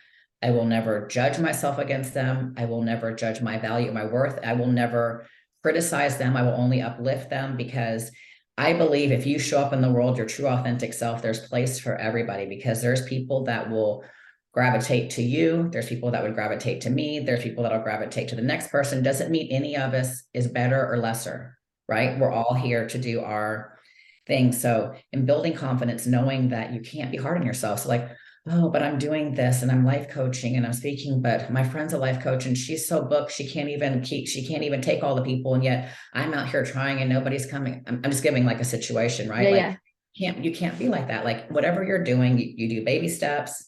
I will never judge myself against them. I will never judge my value, my worth. I will never criticize them. I will only uplift them, because I believe if you show up in the world, your true authentic self, there's place for everybody, because there's people that will gravitate to you. There's people that would gravitate to me. There's people that'll gravitate to the next person. Doesn't mean any of us is better or lesser, right? We're all here to do our thing. So in building confidence, knowing that you can't be hard on yourself. So like, oh, but I'm doing this and I'm life coaching and I'm speaking, but my friend's a life coach and she's so booked, she can't even take all the people. And yet I'm out here trying and nobody's coming. I'm just giving like a situation, right? Yeah, Like yeah. you can't be like that. Like whatever you're doing, you do baby steps,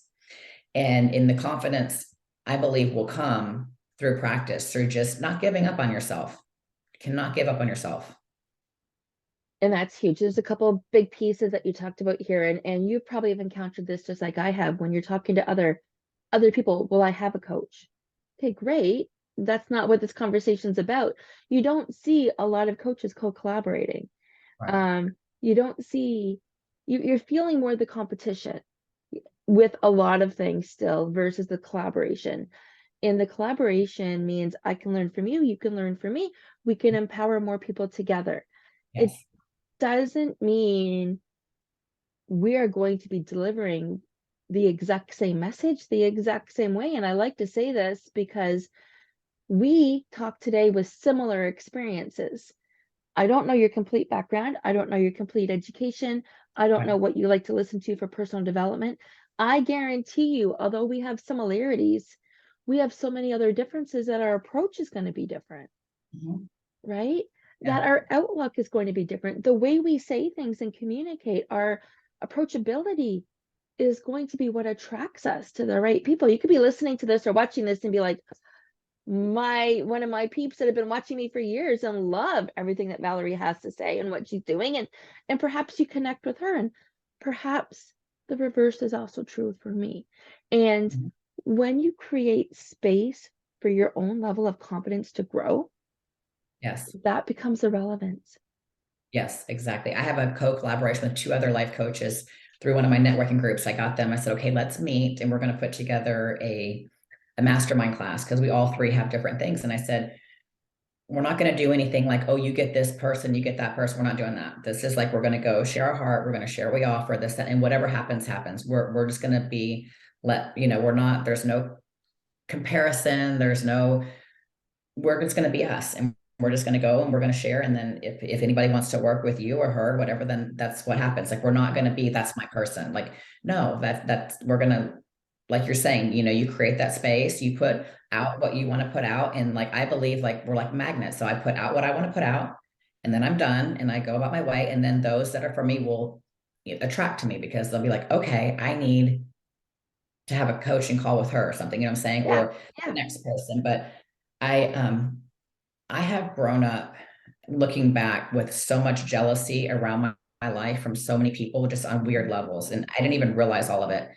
and in the confidence, I believe, will come through practice, through just not giving up on yourself. You cannot give up on yourself. And that's huge. There's a couple of big pieces that you talked about here, and you probably have encountered this just like I have when you're talking to other people. Well, I have a coach. Okay, great. That's not what this conversation's about. You don't see a lot of coaches co-collaborating. Right. You don't see you're feeling more the competition with a lot of things still versus the collaboration. And the collaboration means I can learn from you, you can learn from me, we can empower more people together. It Yes. doesn't mean we are going to be delivering the exact same message the exact same way. And I like to say this because we talk today with similar experiences. I don't know your complete background. I don't know your complete education. I don't Right. know what you like to listen to for personal development. I guarantee you, although we have similarities, we have so many other differences that our approach is going to be different, Mhm. right? That Yeah. our outlook is going to be different. The way we say things and communicate, our approachability is going to be what attracts us to the right people. You could be listening to this or watching this and be like, one of my peeps that have been watching me for years and love everything that Valerie has to say and what she's doing, and perhaps you connect with her, and perhaps the reverse is also true for me. And Mhm. when you create space for your own level of confidence to grow, Yes. that becomes irrelevant. Yes, exactly. I have a co-collaboration with two other life coaches through one of my networking groups. I got them. I said, okay, let's meet and we're going to put together a mastermind class, because we all three have different things. And I said, we're not going to do anything like, oh, you get this person, you get that person. We're not doing that. This is like, we're going to go share our heart. We're going to share what we offer, this, that, and whatever happens, happens. We're just going to be we're not, there's no comparison. We're just going to be us, and we're just going to go and we're going to share. And then if anybody wants to work with you or her, whatever, then that's what happens. Like, we're not going to be, that's my person. Like, no, we're going to, like you're saying, you create that space, you put out what you want to put out. And like, I believe like we're like magnets. So I put out what I want to put out, and then I'm done and I go about my way. And then those that are for me will attract to me, because they'll be like, okay, I need to have a coaching call with her or something, what I'm saying, Yeah, or the yeah. next person. But I I have grown up looking back with so much jealousy around my life from so many people, just on weird levels. And I didn't even realize all of it.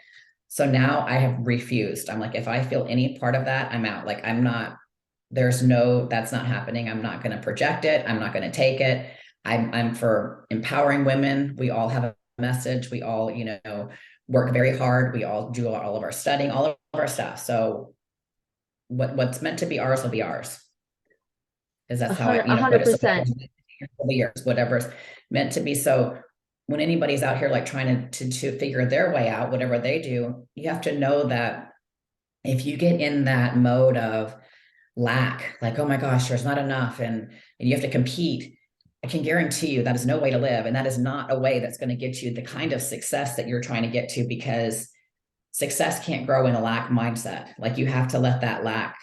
So now I have refused. I'm like, if I feel any part of that, I'm out. Like, that's not happening. I'm not going to project it. I'm not going to take it. I'm for empowering women. We all have a message. We all, work very hard. We all do all of our studying, all of our stuff. So what's meant to be ours will be ours, because A that's how hundred, I, a put hundred it. So percent. over the years, whatever's meant to be. So when anybody's out here like trying to figure their way out, whatever they do, you have to know that if you get in that mode of lack, like, oh my gosh, there's not enough, and you have to compete, I can guarantee you that is no way to live. And that is not a way that's going to get you the kind of success that you're trying to get to, because success can't grow in a lack mindset. Like, you have to let that lack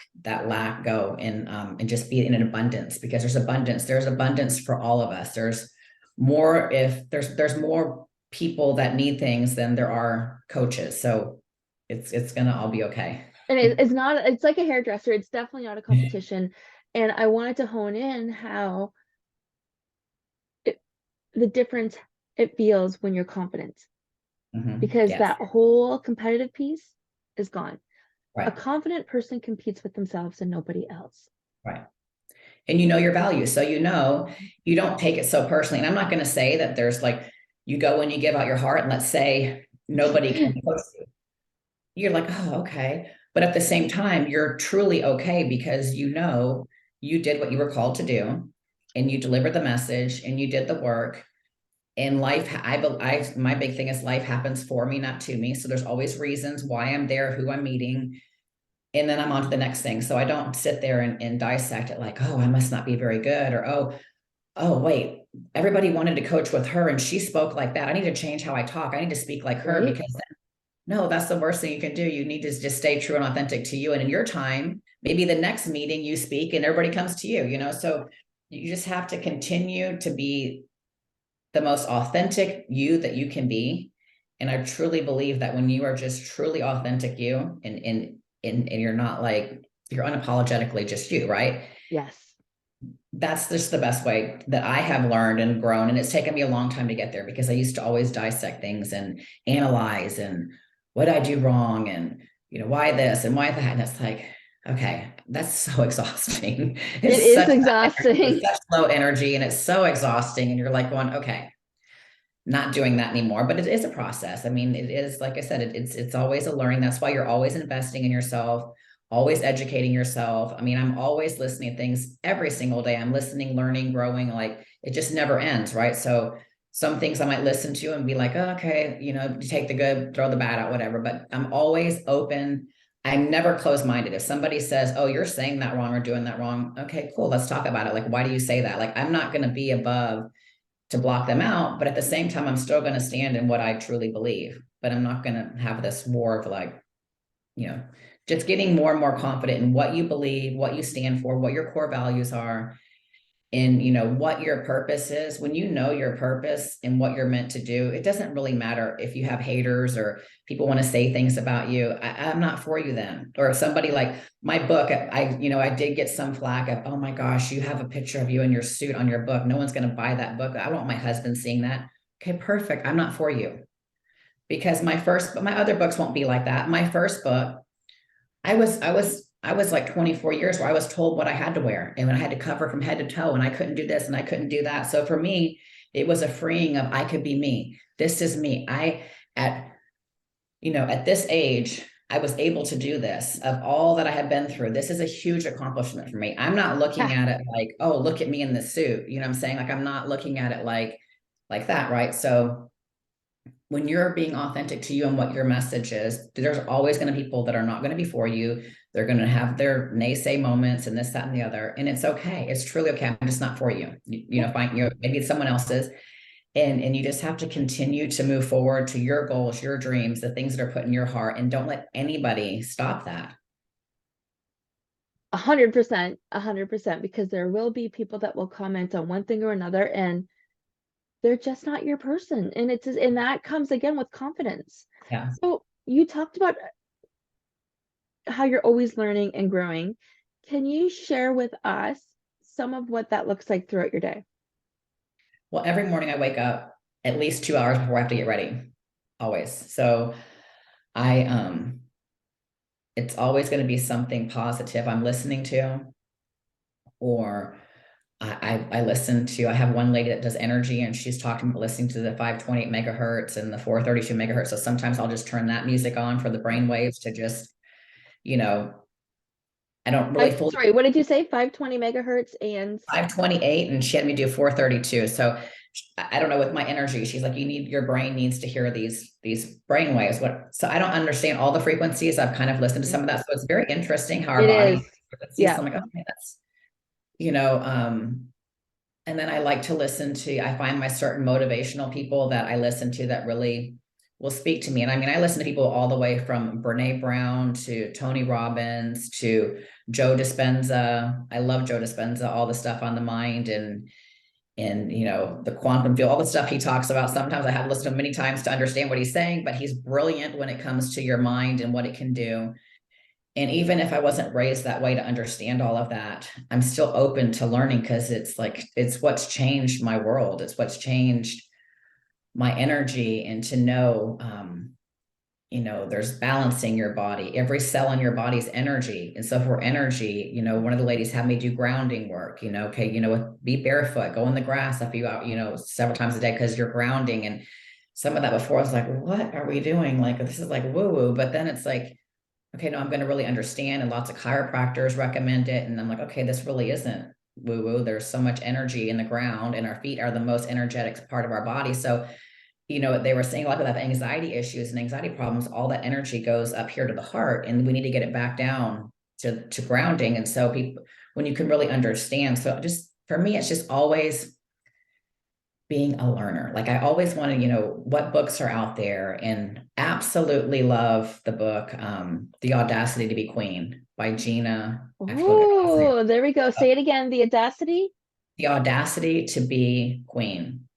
go, and just be in an abundance, because there's abundance for all of us. There's more people that need things than there are coaches. So it's gonna all be okay. And it's not, it's like a hairdresser. It's definitely not a competition. And I wanted to hone in how it, the difference it feels when you're confident, because Yes. that whole competitive piece is gone. A Right. confident person competes with themselves and nobody else. Right. And you know your value. So you don't take it so personally. And I'm not going to say that there's like, you go and you give out your heart, and let's say nobody can coach you. You're like, oh, okay. But at the same time, you're truly okay because you know you did what you were called to do and you delivered the message and you did the work. And life, my big thing is life happens for me, not to me. So there's always reasons why I'm there, who I'm meeting, and then I'm on to the next thing. So I don't sit there and dissect it like, oh, I must not be very good, or oh, wait, everybody wanted to coach with her and she spoke like that. I need to change how I talk. I need to speak like her, Right? because no, that's the worst thing you can do. You need to just stay true and authentic to you. And in your time, maybe the next meeting you speak and everybody comes to you, so you just have to continue to be the most authentic you that you can be. And I truly believe that when you are just truly authentic you, and you're not like, you're unapologetically just you, right? Yes. That's just the best way that I have learned and grown. And it's taken me a long time to get there, because I used to always dissect things and analyze and what I do wrong, and why this and why that. And it's like, okay, that's so exhausting. It It's is such energy, exhausting. it's such low energy, and it's so exhausting. And you're like going, okay, not doing that anymore. But it is a process. I mean, it is, like I said, it's always a learning. That's why you're always investing in yourself, always educating yourself. I mean, I'm always listening to things every single day. I'm listening, learning, growing. Like, it just never ends, right? So some things I might listen to and be like, oh, okay, you take the good, throw the bad out, whatever. But I'm always open. I'm never closed-minded. If somebody says, oh, you're saying that wrong or doing that wrong, okay, cool, let's talk about it. Like, why do you say that? Like, I'm not going to be above to block them out, but at the same time, I'm still going to stand in what I truly believe. But I'm not going to have this war of like, just getting more and more confident in what you believe, what you stand for, what your core values are, and what your purpose is. When you know your purpose and what you're meant to do, it doesn't really matter if you have haters or people want to say things about you. I'm not for you then. Or if somebody, like my book, I did get some flack of, oh my gosh, you have a picture of you in your suit on your book, no one's going to buy that book. I don't want my husband seeing that. Okay, perfect. I'm not for you. Because my other books won't be like that. My first book, I was like 24 years where I was told what I had to wear, and when I had to cover from head to toe, and I couldn't do this and I couldn't do that. So for me, it was a freeing of, I could be me. This is me. At this age, I was able to do this. Of all that I had been through, this is a huge accomplishment for me. I'm not looking Yeah. at it like, oh, look at me in this suit. You know what I'm saying? Like, I'm not looking at it like that, right? So when you're being authentic to you and what your message is, there's always going to be people that are not going to be for you. They're going to have their naysay moments and this, that, and the other. And it's okay. It's truly okay. I'm just not for you. Maybe it's someone else's. And you just have to continue to move forward to your goals, your dreams, the things that are put in your heart, and don't let anybody stop that. 100%, 100%, because there will be people that will comment on one thing or another, and they're just not your person. And that comes again with confidence. Yeah. So you talked about how you're always learning and growing. Can you share with us some of what that looks like throughout your day? Well, every morning I wake up at least 2 hours before I have to get ready. Always. So I it's always going to be something positive I'm listening to, or I listen to, I have one lady that does energy, and she's talking about listening to the 528 megahertz and the 432 megahertz. So sometimes I'll just turn that music on for the brain waves to just, you know, I don't really fully Sorry, what did you say? 520 megahertz and 528, and she had me do 432. So I don't know, with my energy, she's like, your brain needs to hear these brain waves. So I don't understand all the frequencies. I've kind of listened to some of that. So it's very interesting how our it body is. frequencies. Yeah. So I'm like, okay, that's, you know, and then I like to I find my certain motivational people that I listen to that really will speak to me. And I mean, I listen to people all the way from Brene Brown to Tony Robbins to Joe Dispenza. I love Joe Dispenza, all the stuff on the mind and the quantum field, all the stuff he talks about. Sometimes I have listened to him many times to understand what he's saying, but he's brilliant when it comes to your mind and what it can do. And even if I wasn't raised that way to understand all of that, I'm still open to learning, because it's what's changed my world. It's what's changed my energy. And to know, there's balancing your body. Every cell in your body's energy. And so if we're energy, one of the ladies had me do grounding work, okay, be barefoot, go in the grass if you out, several times a day because you're grounding. And some of that before I was like, what are we doing? Like, this is like woo woo. But then it's like, okay, no, I'm going to really understand. And lots of chiropractors recommend it. And I'm like, okay, this really isn't woo woo. There's so much energy in the ground, and our feet are the most energetic part of our body. So they were saying a lot of that anxiety issues and anxiety problems, all that energy goes up here to the heart, and we need to get it back down to grounding. And so people, when you can really understand, so just for me, it's just always being a learner. Like I always want to, what books are out there, and absolutely love the book, The Audacity to Be Queen by Gina. Oh, there we go. Say it again. The audacity. The Audacity to Be Queen.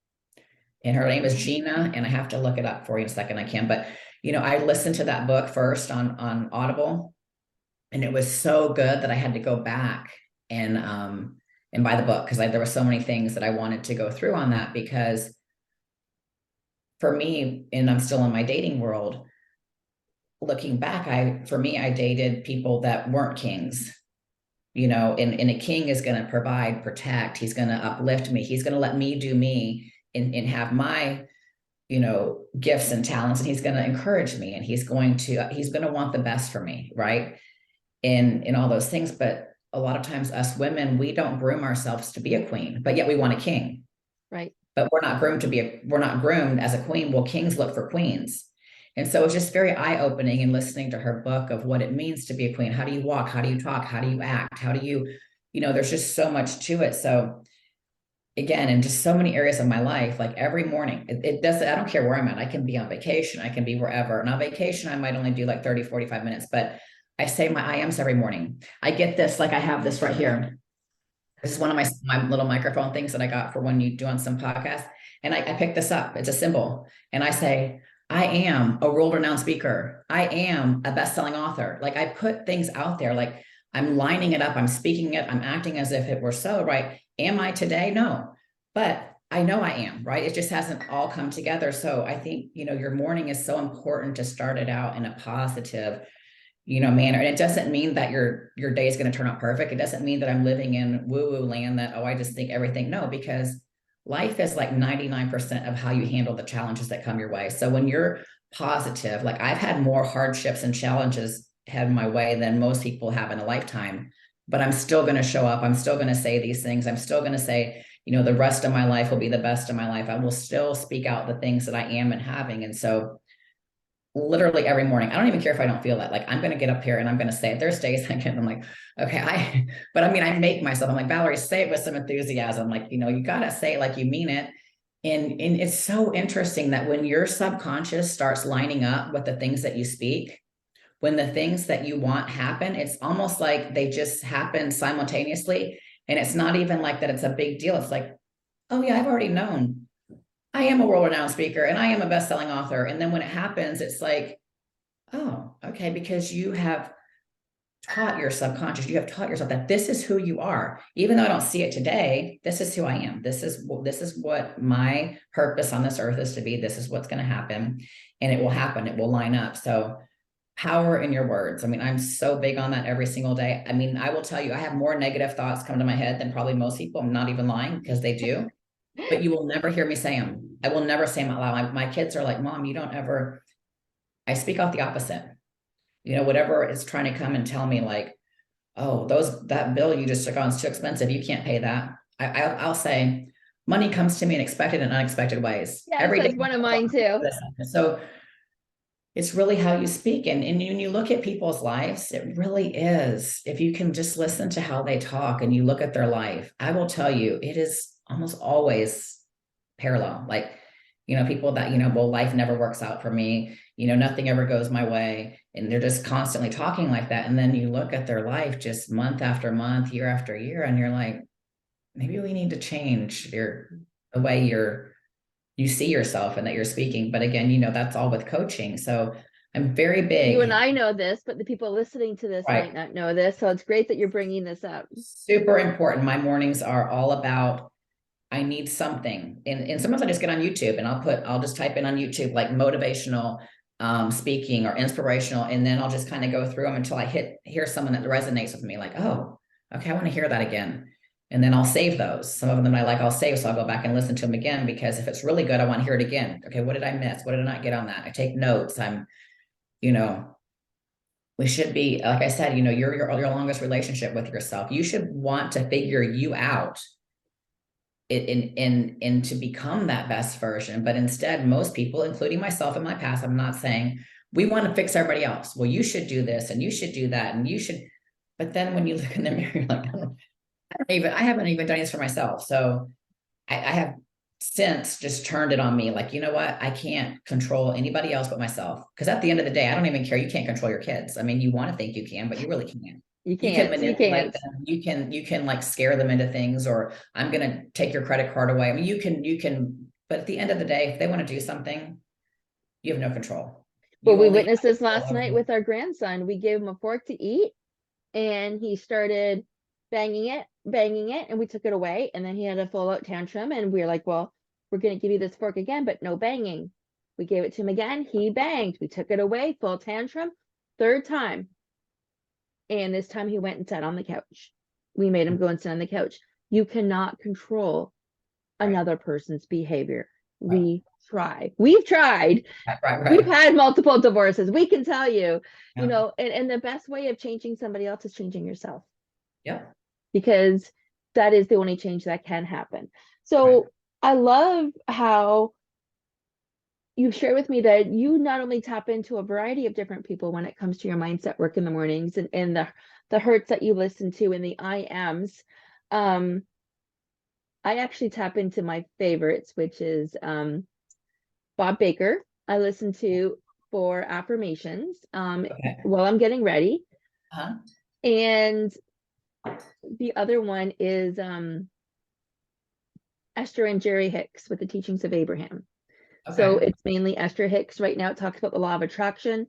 And her name is Gina, and I have to look it up for you in a second. I can, but I listened to that book first on Audible, and it was so good that I had to go back and buy the book because there were so many things that I wanted to go through on that. Because for me, and I'm still in my dating world, looking back, I dated people that weren't kings, and a king is going to provide, protect, he's going to uplift me, he's going to let me do me. And have my, gifts and talents, and he's going to encourage me, and he's going to want the best for me. Right. In all those things. But a lot of times us women, we don't groom ourselves to be a queen, but yet we want a king. Right. But we're not groomed as a queen. Well, kings look for queens. And so it's just very eye-opening in listening to her book of what it means to be a queen. How do you walk? How do you talk? How do you act? How do you, there's just so much to it. So again, in just so many areas of my life, like every morning, it doesn't, I don't care where I'm at. I can be on vacation. I can be wherever. And on vacation, I might only do like 30, 45 minutes, but I say my I ams every morning. I get this, like I have this right here. This is one of my little microphone things that I got for when you do on some podcasts. And I pick this up. It's a symbol. And I say, I am a world-renowned speaker. I am a best-selling author. Like I put things out there, like I'm lining it up. I'm speaking it. I'm acting as if it were so, right? Am I today? No, but I know I am, right? It just hasn't all come together. So I think, your morning is so important to start it out in a positive, manner. And it doesn't mean that your day is going to turn out perfect. It doesn't mean that I'm living in woo-woo land that, I just think everything. No, because life is like 99% of how you handle the challenges that come your way. So when you're positive, like I've had more hardships and challenges head my way than most people have in a lifetime, but I'm still going to show up. I'm still going to say these things. I'm still going to say, the rest of my life will be the best of my life. I will still speak out the things that I am and having. And so literally every morning, I don't even care if I don't feel that, like I'm going to get up here and I'm going to say it. There's days I'm like, okay, but I mean, I make myself, I'm like, Valerie, say it with some enthusiasm. Like, you got to say it like you mean it. And it's so interesting that when your subconscious starts lining up with the things that you speak, when the things that you want happen, it's almost like they just happen simultaneously. And it's not even like that it's a big deal. It's like, oh yeah, I've already known. I am a world-renowned speaker and I am a best-selling author. And then when it happens, it's like, oh, okay, because you have taught your subconscious, you have taught yourself that this is who you are. Even though I don't see it today, this is who I am. This is what my purpose on this earth is to be. This is what's going to happen, and it will happen. It will line up. So power in your words. I mean, I'm so big on that every single day. I mean, I will tell you, I have more negative thoughts come to my head than probably most people. I'm not even lying, because they do, but you will never hear me say them. I will never say them out loud. My kids are like, Mom, you don't ever, I speak out the opposite. Whatever is trying to come and tell me like, oh, that bill you just took on is too expensive. You can't pay that. I'll say, money comes to me in expected and unexpected ways. Yeah, Every day. that's one of mine too. So it's really how you speak. And when you look at people's lives, it really is. If you can just listen to how they talk and you look at their life, I will tell you, it is almost always parallel. Like, people that, well, life never works out for me, nothing ever goes my way. And they're just constantly talking like that. And then you look at their life just month after month, year after year, and you're like, maybe we need to change the way you see yourself and that you're speaking. But again, that's all with coaching. So I'm very big. You and I know this, but the people listening to this might not know this. So it's great that you're bringing this up. Super important. My mornings are all about, I need something. And sometimes I just get on YouTube and I'll just type in on YouTube, like motivational speaking or inspirational. And then I'll just kind of go through them until I hear someone that resonates with me, like, oh, okay, I want to hear that again. And then I'll save those. Some of them I like, I'll save. So I'll go back and listen to them again, because if it's really good, I want to hear it again. Okay, what did I miss? What did I not get on that? I take notes. You know, we should be, like I said, your longest relationship with yourself. You should want to figure you out in to become that best version. But instead, most people, including myself in my past, I'm not saying we want to fix everybody else. Well, you should do this and you should do that and you should. But then when you look in the mirror, you're like, I haven't even done this for myself. So I have since just turned it on me. Like, you know what? I can't control anybody else but myself. Because at the end of the day, I don't even care. You can't control your kids. I mean, you want to think you can, but you really can't. You You can can't. You manipulate can't. them. You can like scare them into things, or I'm gonna take your credit card away. I mean, you can, but at the end of the day, if they want to do something, you have no control. Well, You we only have witnessed this control last over night with our grandson. We gave him a fork to eat, and he started banging it, and we took it away. And then he had a full out tantrum, and we were like, well, we're going to give you this fork again, but no banging. We gave it to him again. He banged. We took it away, full tantrum, third time. And this time he went and sat on the couch. We made him go and sit on the couch. You cannot control right, another person's behavior. right, We've tried. right, We've right. had multiple divorces. We can tell you, Yeah. and the best way of changing somebody else is changing yourself, Yep. because that is the only change that can happen. Right. So I love how you share with me that you not only tap into a variety of different people when it comes to your mindset work in the mornings, and the hurts that you listen to and the I ams. Um, I actually tap into my favorites, which is Bob Baker. I listen to for affirmations Okay. while I'm getting ready. Uh-huh. And the other one is Esther and Jerry Hicks with the Teachings of Abraham. So Okay. it's mainly Esther Hicks right now. It talks about the law of attraction.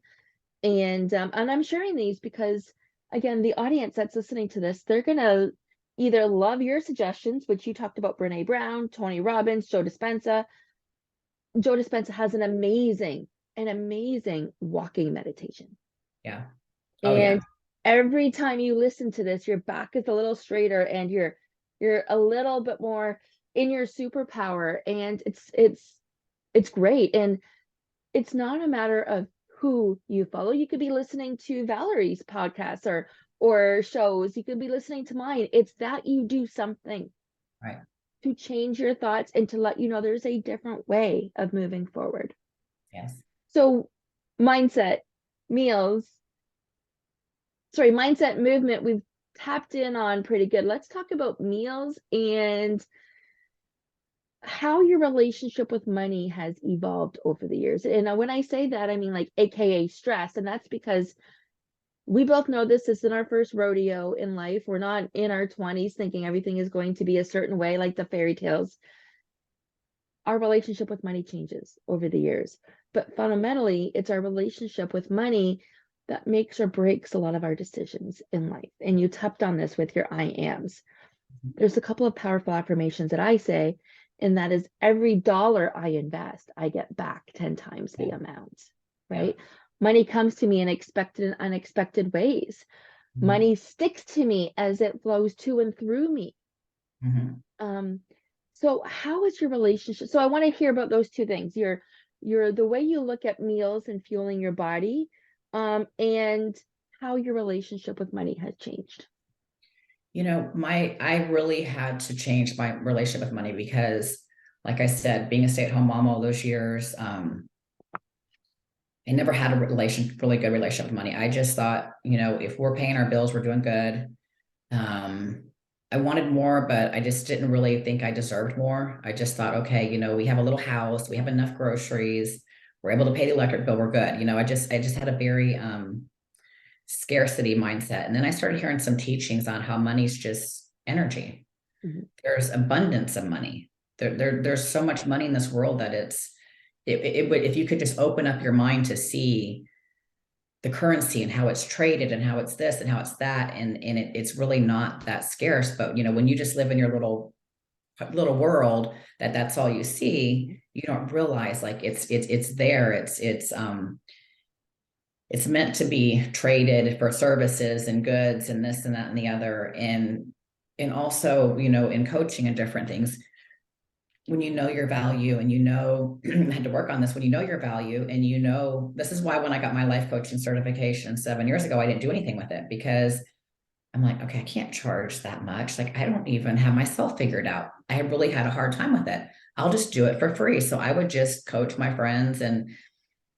And I'm sharing these because, again, the audience that's listening to this, they're gonna either love your suggestions, which you talked about, Brene Brown, Tony Robbins, Joe Dispenza. Joe Dispenza has an amazing walking meditation. Yeah. Oh yeah. And every time you listen to this, your back is a little straighter, and you're a little bit more in your superpower. And it's great. And it's not a matter of who you follow. You could be listening to Valerie's podcasts or shows. You could be listening to mine. It's that you do something Right. to change your thoughts and to let you know there's a different way of moving forward. Yes. So mindset, meals, mindset, movement, we've tapped in on pretty good. Let's talk about meals and how your relationship with money has evolved over the years. And when I say that, I mean like AKA stress. And that's because we both know this isn't our first rodeo in life. We're not in our 20s thinking everything is going to be a certain way, like the fairy tales. Our relationship with money changes over the years. But fundamentally, it's our relationship with money that makes or breaks a lot of our decisions in life. And you tapped on this with your I ams. There's a couple of powerful affirmations that I say, and that is every dollar I invest, I get back 10 times the Yeah. amount, Yeah. right? Money comes to me in expected and unexpected ways. Mhm. Money sticks to me as it flows to and through me. Mhm. Um, so how is your relationship? So I want to hear about those two things. Your the way you look at meals and fueling your body, and how your relationship with money has changed. I really had to change my relationship with money because, like I said, being a stay-at-home mom all those years, I never had a really good relationship with money. I just thought, if we're paying our bills, we're doing good. Um, I wanted more, but I just didn't really think I deserved more. I just thought, okay, we have a little house, we have enough groceries, we're able to pay the electric bill, we're good. I just had a very scarcity mindset. And then I started hearing some teachings on how money's just energy. Mhm. There's abundance of money. There's so much money in this world that it would, if you could just open up your mind to see the currency and how it's traded and how it's this and how it's that, and it's really not that scarce. But when you just live in your little little world that's all you see, you don't realize like it's there. It's meant to be traded for services and goods and this and that and the other. And also, in coaching and different things, when you know your value and I had to work on this, when you know your value and this is why when I got my life coaching certification 7 years ago, I didn't do anything with it because I'm like, okay, I can't charge that much. Like, I don't even have myself figured out. I really had a hard time with it. I'll just do it for free. So I would just coach my friends and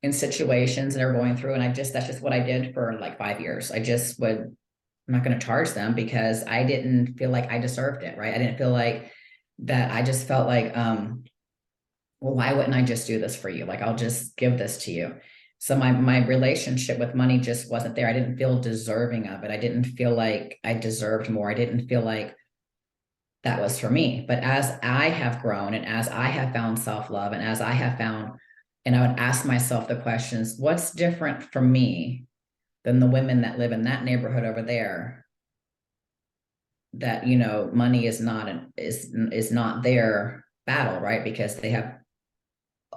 in situations they're going through. And that's just what I did for like 5 years. I'm not going to charge them because I didn't feel like I deserved it. Right. I didn't feel like that. I just felt like, well, why wouldn't I just do this for you? Like, I'll just give this to you. So my relationship with money just wasn't there. I didn't feel deserving of it. I didn't feel like I deserved more. I didn't feel like that was for me. But as I have grown and as I have found self-love and as I have found, and I would ask myself the questions, what's different for me than the women that live in that neighborhood over there? That, money is not their battle, right? Because they have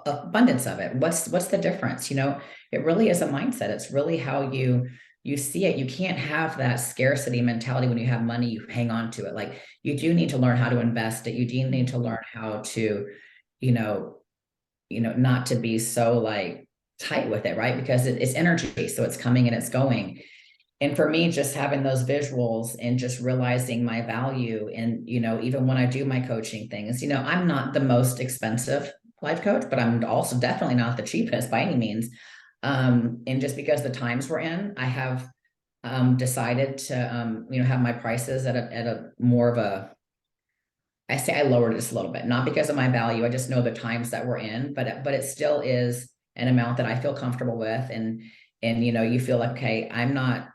abundance of it. What's the difference? It really is a mindset. It's really how you see it. You can't have that scarcity mentality. When you have money, you hang on to it. Like, you do need to learn how to invest it. You do need to learn how to, not to be so like tight with it, right? Because it's energy, so it's coming and it's going. And for me, just having those visuals and just realizing my value, and even when I do my coaching things, I'm not the most expensive life coach, but I'm also definitely not the cheapest by any means. And just because the times we're in, I have decided to have my prices at a more of a, I say I lowered it just a little bit, not because of my value. I just know the times that we're in, but it still is an amount that I feel comfortable with. And you feel like, okay, I'm not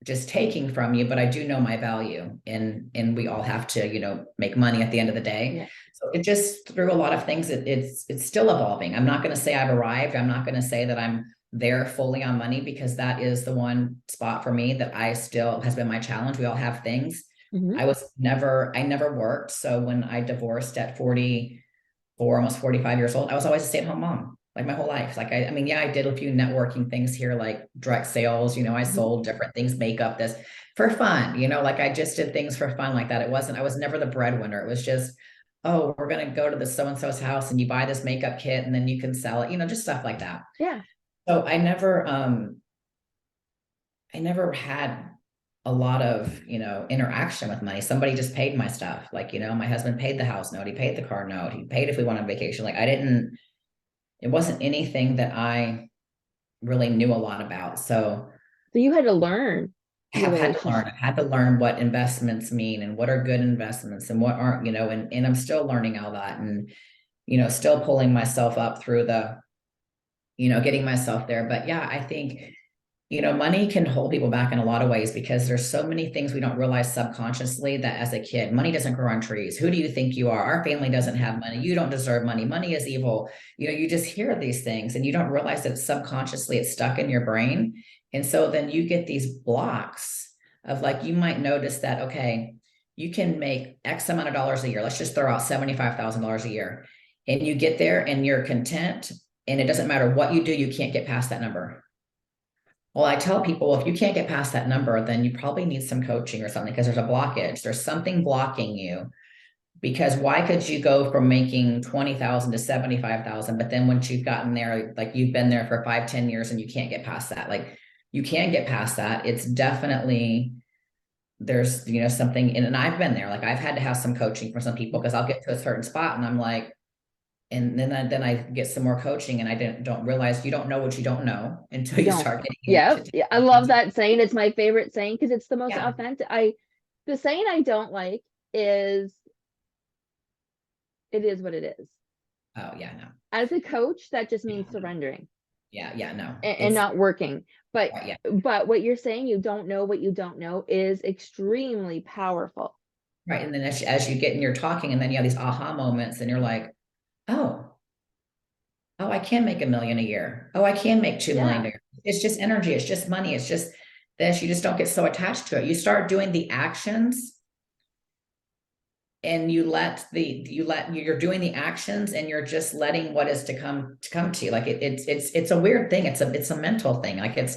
just taking from you, but I do know my value, and we all have to, make money at the end of the day. Yeah. So it just, through a lot of things, it's still evolving. I'm not going to say I've arrived. I'm not going to say that I'm there fully on money, because that is the one spot for me that I still has been my challenge. We all have things. Mm-hmm. I never worked. So when I divorced at 44, almost 45 years old, I was always a stay-at-home mom, like my whole life. Like, I mean, yeah, I did a few networking things here, like direct sales, I sold different things, makeup, this for fun, like I just did things for fun like that. I was never the breadwinner. It was just, oh, we're going to go to the so-and-so's house and you buy this makeup kit and then you can sell it, just stuff like that. Yeah. So I never had a lot of, interaction with money. Somebody just paid my stuff. Like, my husband paid the house note. He paid the car note. He paid if we went on vacation. Like, it wasn't anything that I really knew a lot about. So you had to learn your relationship. I've had to learn what investments mean and what are good investments and what aren't, and I'm still learning all that, and, still pulling myself up through getting myself there. But yeah, I think, money can hold people back in a lot of ways, because there's so many things we don't realize subconsciously, that as a kid, money doesn't grow on trees. Who do you think you are? Our family doesn't have money. You don't deserve money. Money is evil. You just hear these things and you don't realize that subconsciously it's stuck in your brain. And so then you get these blocks of, like, you might notice that, okay, you can make X amount of dollars a year. Let's just throw out $75,000 a year. And you get there and you're content. And it doesn't matter what you do, you can't get past that number. Well, I tell people, if you can't get past that number, then you probably need some coaching or something, because there's a blockage. There's something blocking you. Because why could you go from making 20,000 to 75,000, but then once you've gotten there, like, you've been there for 5, 10 years and you can't get past that? Like, you can get past that. It's definitely, there's, something, and I've been there. Like, I've had to have some coaching for some people, because I'll get to a certain spot and I'm like, and then I get some more coaching, and I don't realize you don't know what you don't know until you start getting Yeah. into Yeah. I love that saying. It's my favorite saying, because it's the most yeah. authentic. The saying I don't like is, it is what it is. Oh yeah, no. As a coach, that just means Yeah, surrendering no. and not working. But yeah. but what you're saying, you don't know what you don't know, is extremely powerful. Right. And then as you get in your talking, and then you have these aha moments, and you're like, oh, I can make $1 million a year. Oh, I can make 2 million a year. It's just energy. It's just money. It's just this. You just don't get so attached to it. You start doing the actions and you're doing the actions, and you're just letting what is to come to you. Like it's a weird thing. It's a mental thing. Like it's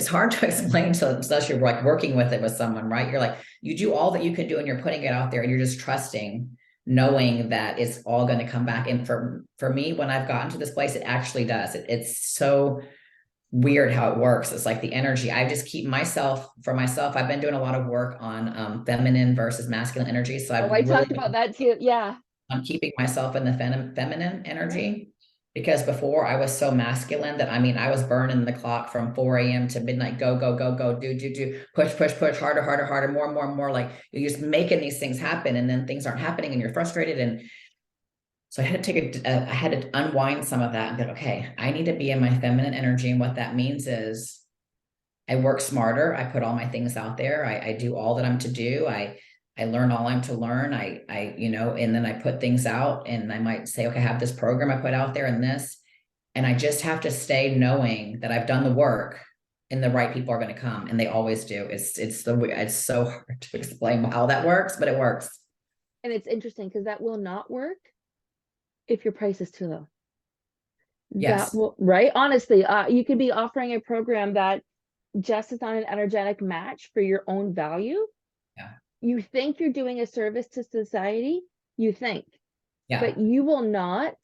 hard to explain to, unless you're like working with it with someone, right? You're like, you do all that you can do, and you're putting it out there, and you're just trusting, knowing that it's all going to come back. And for me, when I've gotten to this place, it actually does. It's so weird how it works. It's like the energy. I just keep myself for myself. I've been doing a lot of work on feminine versus masculine energy. So Oh, I've I really talk about that too. Yeah. I'm keeping myself in the feminine energy, because before I was so masculine that, I mean, I was burning the clock from 4 a.m. to midnight. Go, go, go, go, do, push, push, push, harder, harder, harder, more, more, more. Like, you're just making these things happen, and then things aren't happening, and you're frustrated. And so I had to I had to unwind some of that and be like, okay, I need to be in my feminine energy. And what that means is I work smarter. I put all my things out there. I do all that I'm to do. I learn all I'm to learn. And then I put things out, and I might say, okay, I have this program I put out there and this, and I just have to stay knowing that I've done the work, and the right people are going to come, and they always do. It's so hard to explain how that works, but it works. And it's interesting because that will not work if your price is too low. That Yes. will, right? Honestly, you could be offering a program that just is not an energetic match for your own value. Yeah. You think you're doing a service to society, you think, Yeah. but you will not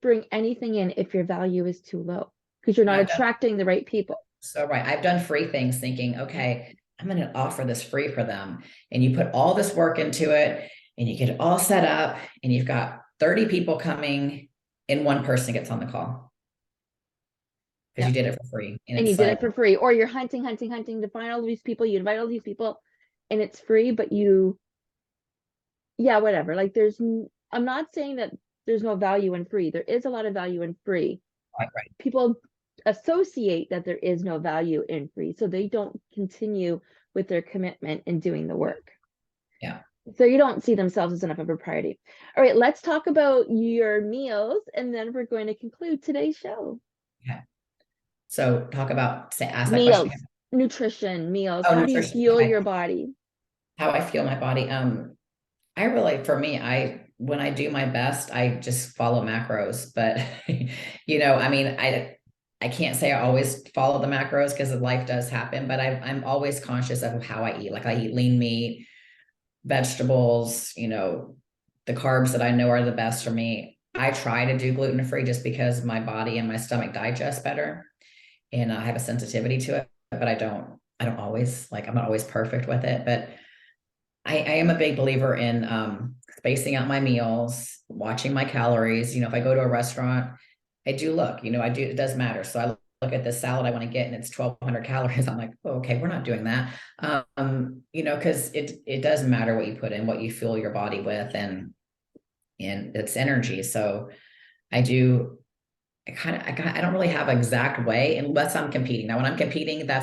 bring anything in if your value is too low because you're And not I've done attracting the right people. so right. I've done free things thinking, okay, I'm going to offer this free for them. And you put all this work into it, and you get it all set up, and you've got 30 people coming, and one person gets on the call because Yeah. you did it for free. And And you it's did like, it for free, or you're hunting, hunting, hunting to find all these people. You invite all these people and it's free, but you, yeah, whatever. Like I'm not saying that there's no value in free. There is a lot of value in free. right, right. People associate that there is no value in free, so they don't continue with their commitment in doing the work. Yeah. So you don't see themselves as enough of a priority. All right, let's talk about your meals, and then we're going to conclude today's show. Okay. So ask that question Meals, again. nutrition, meals. Oh, How do you nutrition. fuel Okay. your body? How I feel my body. I really, for me, when I do my best, I just follow macros. But I mean, I can't say I always follow the macros, because life does happen. But I'm always conscious of how I eat. Like, I eat lean meat, vegetables. The carbs that I know are the best for me. I try to do gluten free just because my body and my stomach digest better, and I have a sensitivity to it. But I don't. I don't always, like, I'm not always perfect with it, but I am a big believer in spacing out my meals, watching my calories. If I go to a restaurant, I do look, it does matter. So I look at the salad I want to get, and it's 1,200 calories. I'm like, oh, okay, we're not doing that. Because it does matter what you put in, what you fuel your body with, and it's energy. So I do. I don't really have an exact way unless I'm competing. Now, when I'm competing, that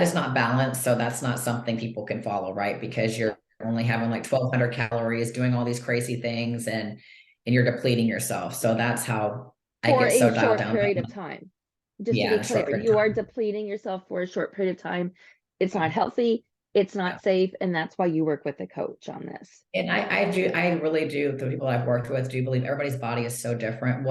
is not balanced. So that's not something people can follow, right? Because you're only having like 1,200 calories, doing all these crazy things, and you're depleting yourself. So that's how I For get a so dialed short down. period of time. Just to Yeah, be in a short clear, period of you are time. depleting yourself for a short period of time. It's not Yeah. healthy, it's Yeah. not safe, and that's why you work with a coach on this. And I really do. The people I've worked with do believe everybody's body is so different.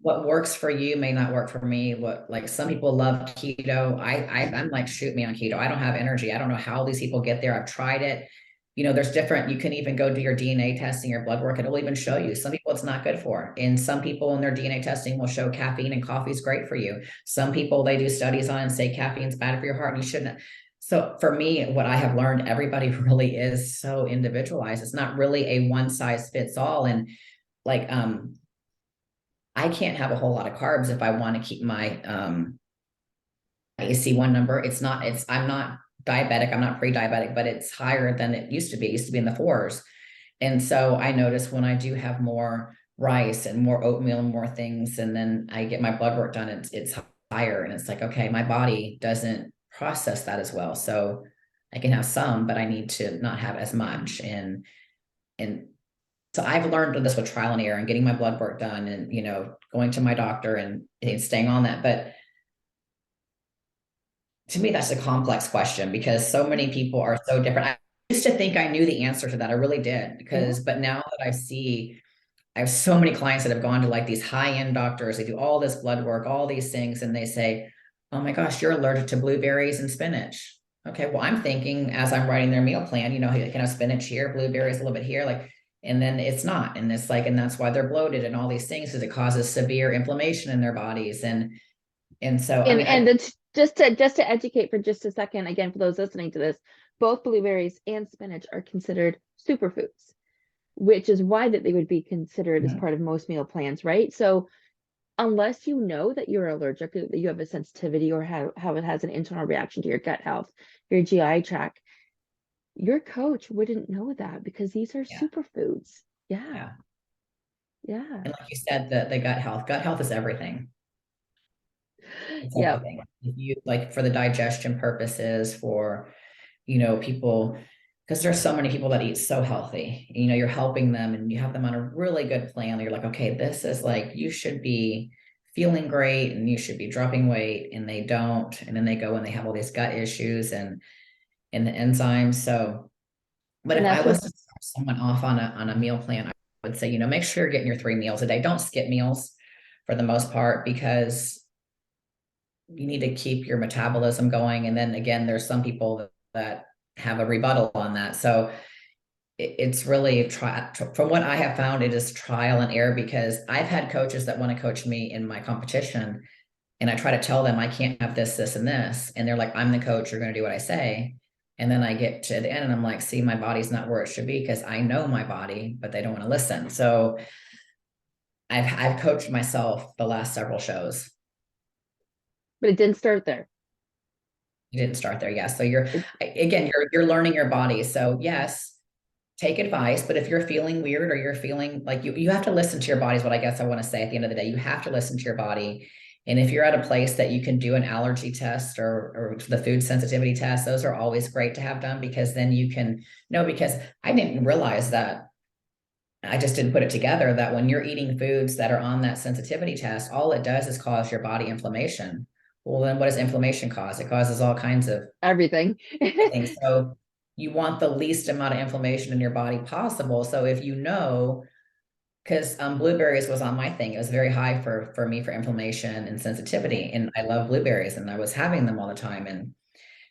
What works for you may not work for me. Like, some people love keto. I'm like, shoot me on keto. I don't have energy. I don't know how these people get there. I've tried it. There's different, you can even go do your DNA testing, your blood work. It'll even show you. Some people it's not good for. And some people in their DNA testing will show caffeine and coffee is great for you. Some people, they do studies on and say caffeine's bad for your heart and you shouldn't. So for me, what I have learned, everybody really is so individualized. It's not really a one size fits all. And like, I can't have a whole lot of carbs if I want to keep my AC1 number. I'm not diabetic, I'm not pre-diabetic, but it's higher than it used to be. It used to be in the fours. And so I notice when I do have more rice and more oatmeal and more things, and then I get my blood work done, it's higher. And it's like, okay, my body doesn't process that as well. So I can have some, but I need to not have as much. And so I've learned this with trial and error and getting my blood work done, and going to my doctor and staying on that. But to me, that's a complex question, because so many people are so different. used to think I knew the answer to that. I really did, Yeah. but now that I have so many clients that have gone to like these high-end doctors. They do all this blood work, all these things, and they say, "Oh my gosh, you're allergic to blueberries and spinach." Okay, well, I'm thinking as I'm writing their meal plan, you can have spinach here, blueberries a little bit here, like, and then it's not, and it's like, and that's why they're bloated and all these things, because it causes severe inflammation in their bodies, and so I mean, And it's just to educate for just a second, again, for those listening to this, both blueberries and spinach are considered superfoods, which is why that they would be considered as part of most meal plans, right? So unless you know that you're allergic, that you have a sensitivity, or how it has an internal reaction to your gut health, your GI tract, your coach wouldn't know that because these are yeah, superfoods. Yeah. yeah. Yeah. And like you said, the gut health is everything. It's Yep. everything. If you like for the digestion purposes, for people, because there's so many people that eat so healthy. You're helping them and you have them on a really good plan. You're like, okay, this is like, you should be feeling great and you should be dropping weight, and they don't. And then they go and they have all these gut issues and the enzymes. So, but And if I that's was what, to start someone off on a meal plan, I would say, make sure you're getting your 3 meals a day. Don't skip meals for the most part, because you need to keep your metabolism going. And then again, there's some people that have a rebuttal on that. So it's really from what I have found, it is trial and error, because I've had coaches that want to coach me in my competition. And I try to tell them I can't have this, this, and this. And they're like, I'm the coach. You're going to do what I say. And then I get to the end and I'm like, see, my body's not where it should be, because I know my body, but they don't want to listen. So I've coached myself the last several shows. but it didn't start there. You didn't start there. Yeah. So It, you're learning your body. So yes, take advice, but if you're feeling weird, or you're feeling like you have to listen to your body, is what I guess I want to say at the end of the day. You have to listen to your body. And if you're at a place that you can do an allergy test, or the food sensitivity test, those are always great to have done, because then you can know, because I didn't realize that. I just didn't put it together that when you're eating foods that are on that sensitivity test, all it does is cause your body inflammation. Well, then what does inflammation cause? It causes all kinds of everything. things. So you want the least amount of inflammation in your body possible. So if because blueberries was on my thing, it was very high for me for inflammation and sensitivity, and I love blueberries, and I was having them all the time, and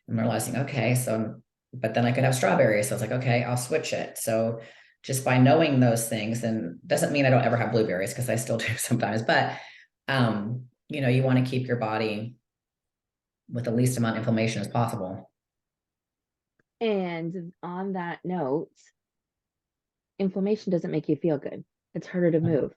I'm realizing, okay, so but then I could have strawberries, so it's like, okay, I'll switch it. So just by knowing those things, and doesn't mean I don't ever have blueberries, because I still do sometimes, but you want to keep your body with the least amount of inflammation as possible. And on that note, inflammation doesn't make you feel good. It's harder to move.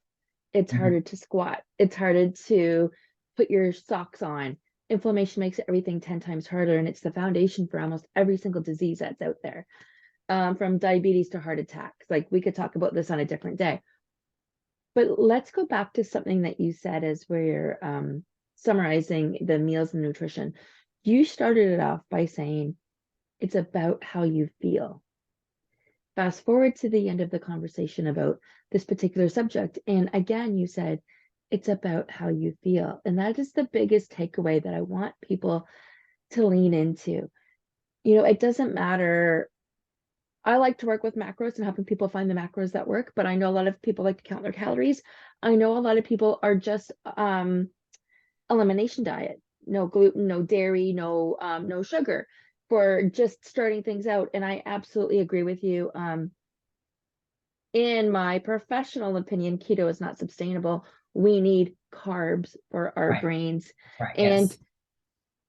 It's Mhm. harder to squat. It's harder to put your socks on. Inflammation makes everything 10 times harder. And it's the foundation for almost every single disease that's out there, from diabetes to heart attacks. Like, we could talk about this on a different day. But let's go back to something that you said as we're summarizing the meals and nutrition. You started it off by saying it's about how you feel. Fast forward to the end of the conversation about this particular subject. And again, you said it's about how you feel. And that is the biggest takeaway that I want people to lean into. It doesn't matter. I like to work with macros and helping people find the macros that work, but I know a lot of people like to count their calories. I know a lot of people are just elimination diet, no gluten, no dairy, no sugar, for just starting things out. And I absolutely agree with you. In my professional opinion, keto is not sustainable. We need carbs for our Right. brains. Right. And Yes.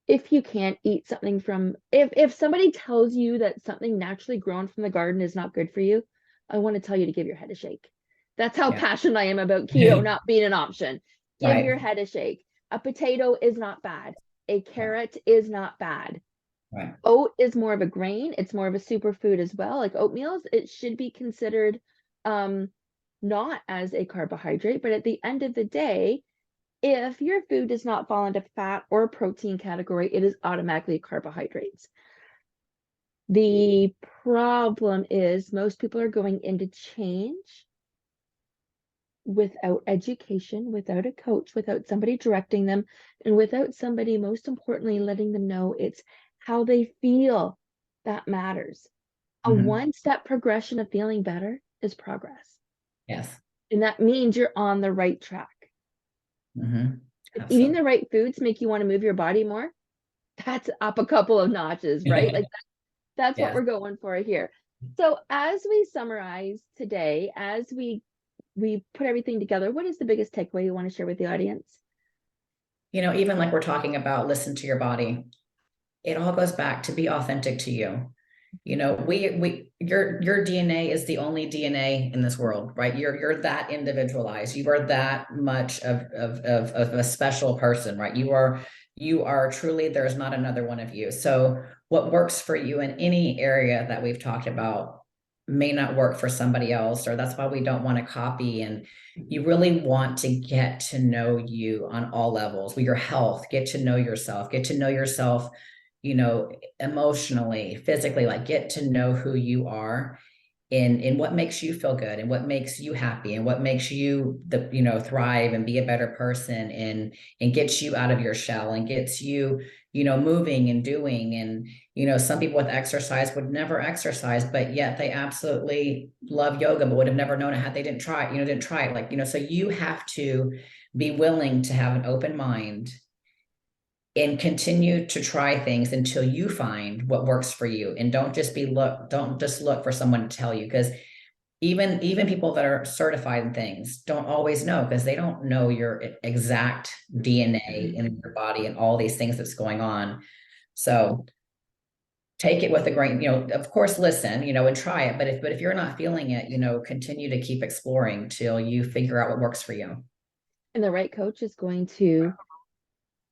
if you can't eat something from, if somebody tells you that something naturally grown from the garden is not good for you, I want to tell you to give your head a shake. That's how Yeah. passionate I am about keto not being an option. Give your Right. head a shake. A potato is not bad. A Right. carrot is not bad. Right. Oat is more of a grain. It's more of a superfood as well. Like oatmeals, it should be considered um not as a carbohydrate, but at the end of the day, if your food does not fall into fat or protein category, it is automatically carbohydrates. The problem is most people are going into change without education, without a coach, without somebody directing them, and without somebody, most importantly, letting them know it's how they feel that matters. A one-step progression of feeling better is progress. Yes. And that means you're on the right track. If eating Absolutely. the right foods make you want to move your body more, that's up a couple of notches, right? Like that's what Yes. we're going for here. So as we summarize today, as we put everything together, what is the biggest takeaway you want to share with the audience? Even like we're talking about, listen to your body. It all goes back to be authentic to you. Your DNA is the only DNA in this world, right? You're that individualized. You are that much of a special person, right? You are truly, there's not another one of you. So what works for you in any area that we've talked about may not work for somebody else, or that's why we don't want to copy. And you really want to get to know you on all levels with your health, get to know yourself, emotionally, physically, like get to know who you are in what makes you feel good and what makes you happy and what makes you thrive and be a better person, and gets you out of your shell and gets you moving and doing. And some people with exercise would never exercise, but yet they absolutely love yoga, but would have never known it had they didn't try it, so you have to be willing to have an open mind and continue to try things until you find what works for you. And don't just look for someone to tell you, because even people that are certified in things don't always know, because they don't know your exact DNA in your body and all these things that's going on. So take it with a grain, of course, listen, and try it. But if you're not feeling it, continue to keep exploring till you figure out what works for you. And the right coach is going to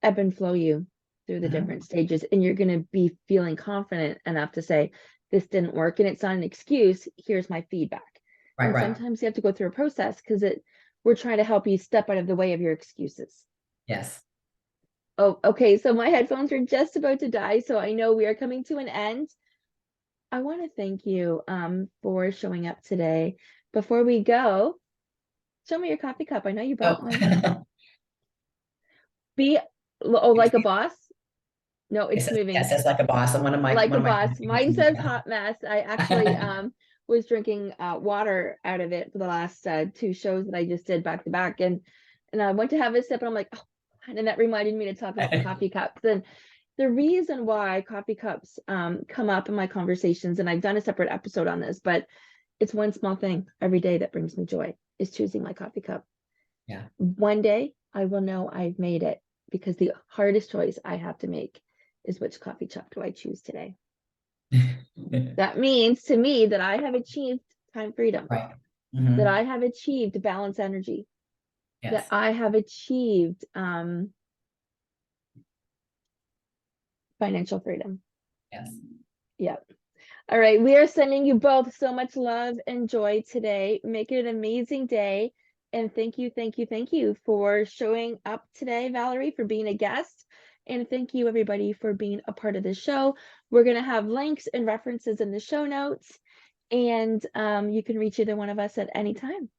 ebb and flow you through the different stages, and you're going to be feeling confident enough to say, this didn't work, and it's not an excuse. Here's my feedback. Right, And right. sometimes you have to go through a process because we're trying to help you step out of the way of your excuses. Yes. Oh, okay. So my headphones are just about to die, so I know we are coming to an end. I want to thank you for showing up today. Before we go, show me your coffee cup. I know you brought one. Oh. Be like a boss. No, it's moving. Yes, it's like a boss. And one of my Like one a of my boss. Mine says hot mess. I actually was drinking water out of it for the last two shows that I just did back to back, and I went to have a sip, and I'm like, oh, and that reminded me to talk about coffee cups. And the reason why coffee cups come up in my conversations, and I've done a separate episode on this, but it's one small thing every day that brings me joy, is choosing my coffee cup. Yeah. One day I will know I've made it, because the hardest choice I have to make is, which coffee cup do I choose today? That means to me that I have achieved time freedom, Right. that I have achieved balanced energy, that Yes. I have achieved financial freedom. Yes. Yep. All right. We are sending you both so much love and joy today. Make it an amazing day. And thank you for showing up today, Valerie, for being a guest. And thank you, everybody, for being a part of the show. We're going to have links and references in the show notes. And you can reach either one of us at any time.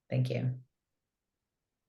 Thank you.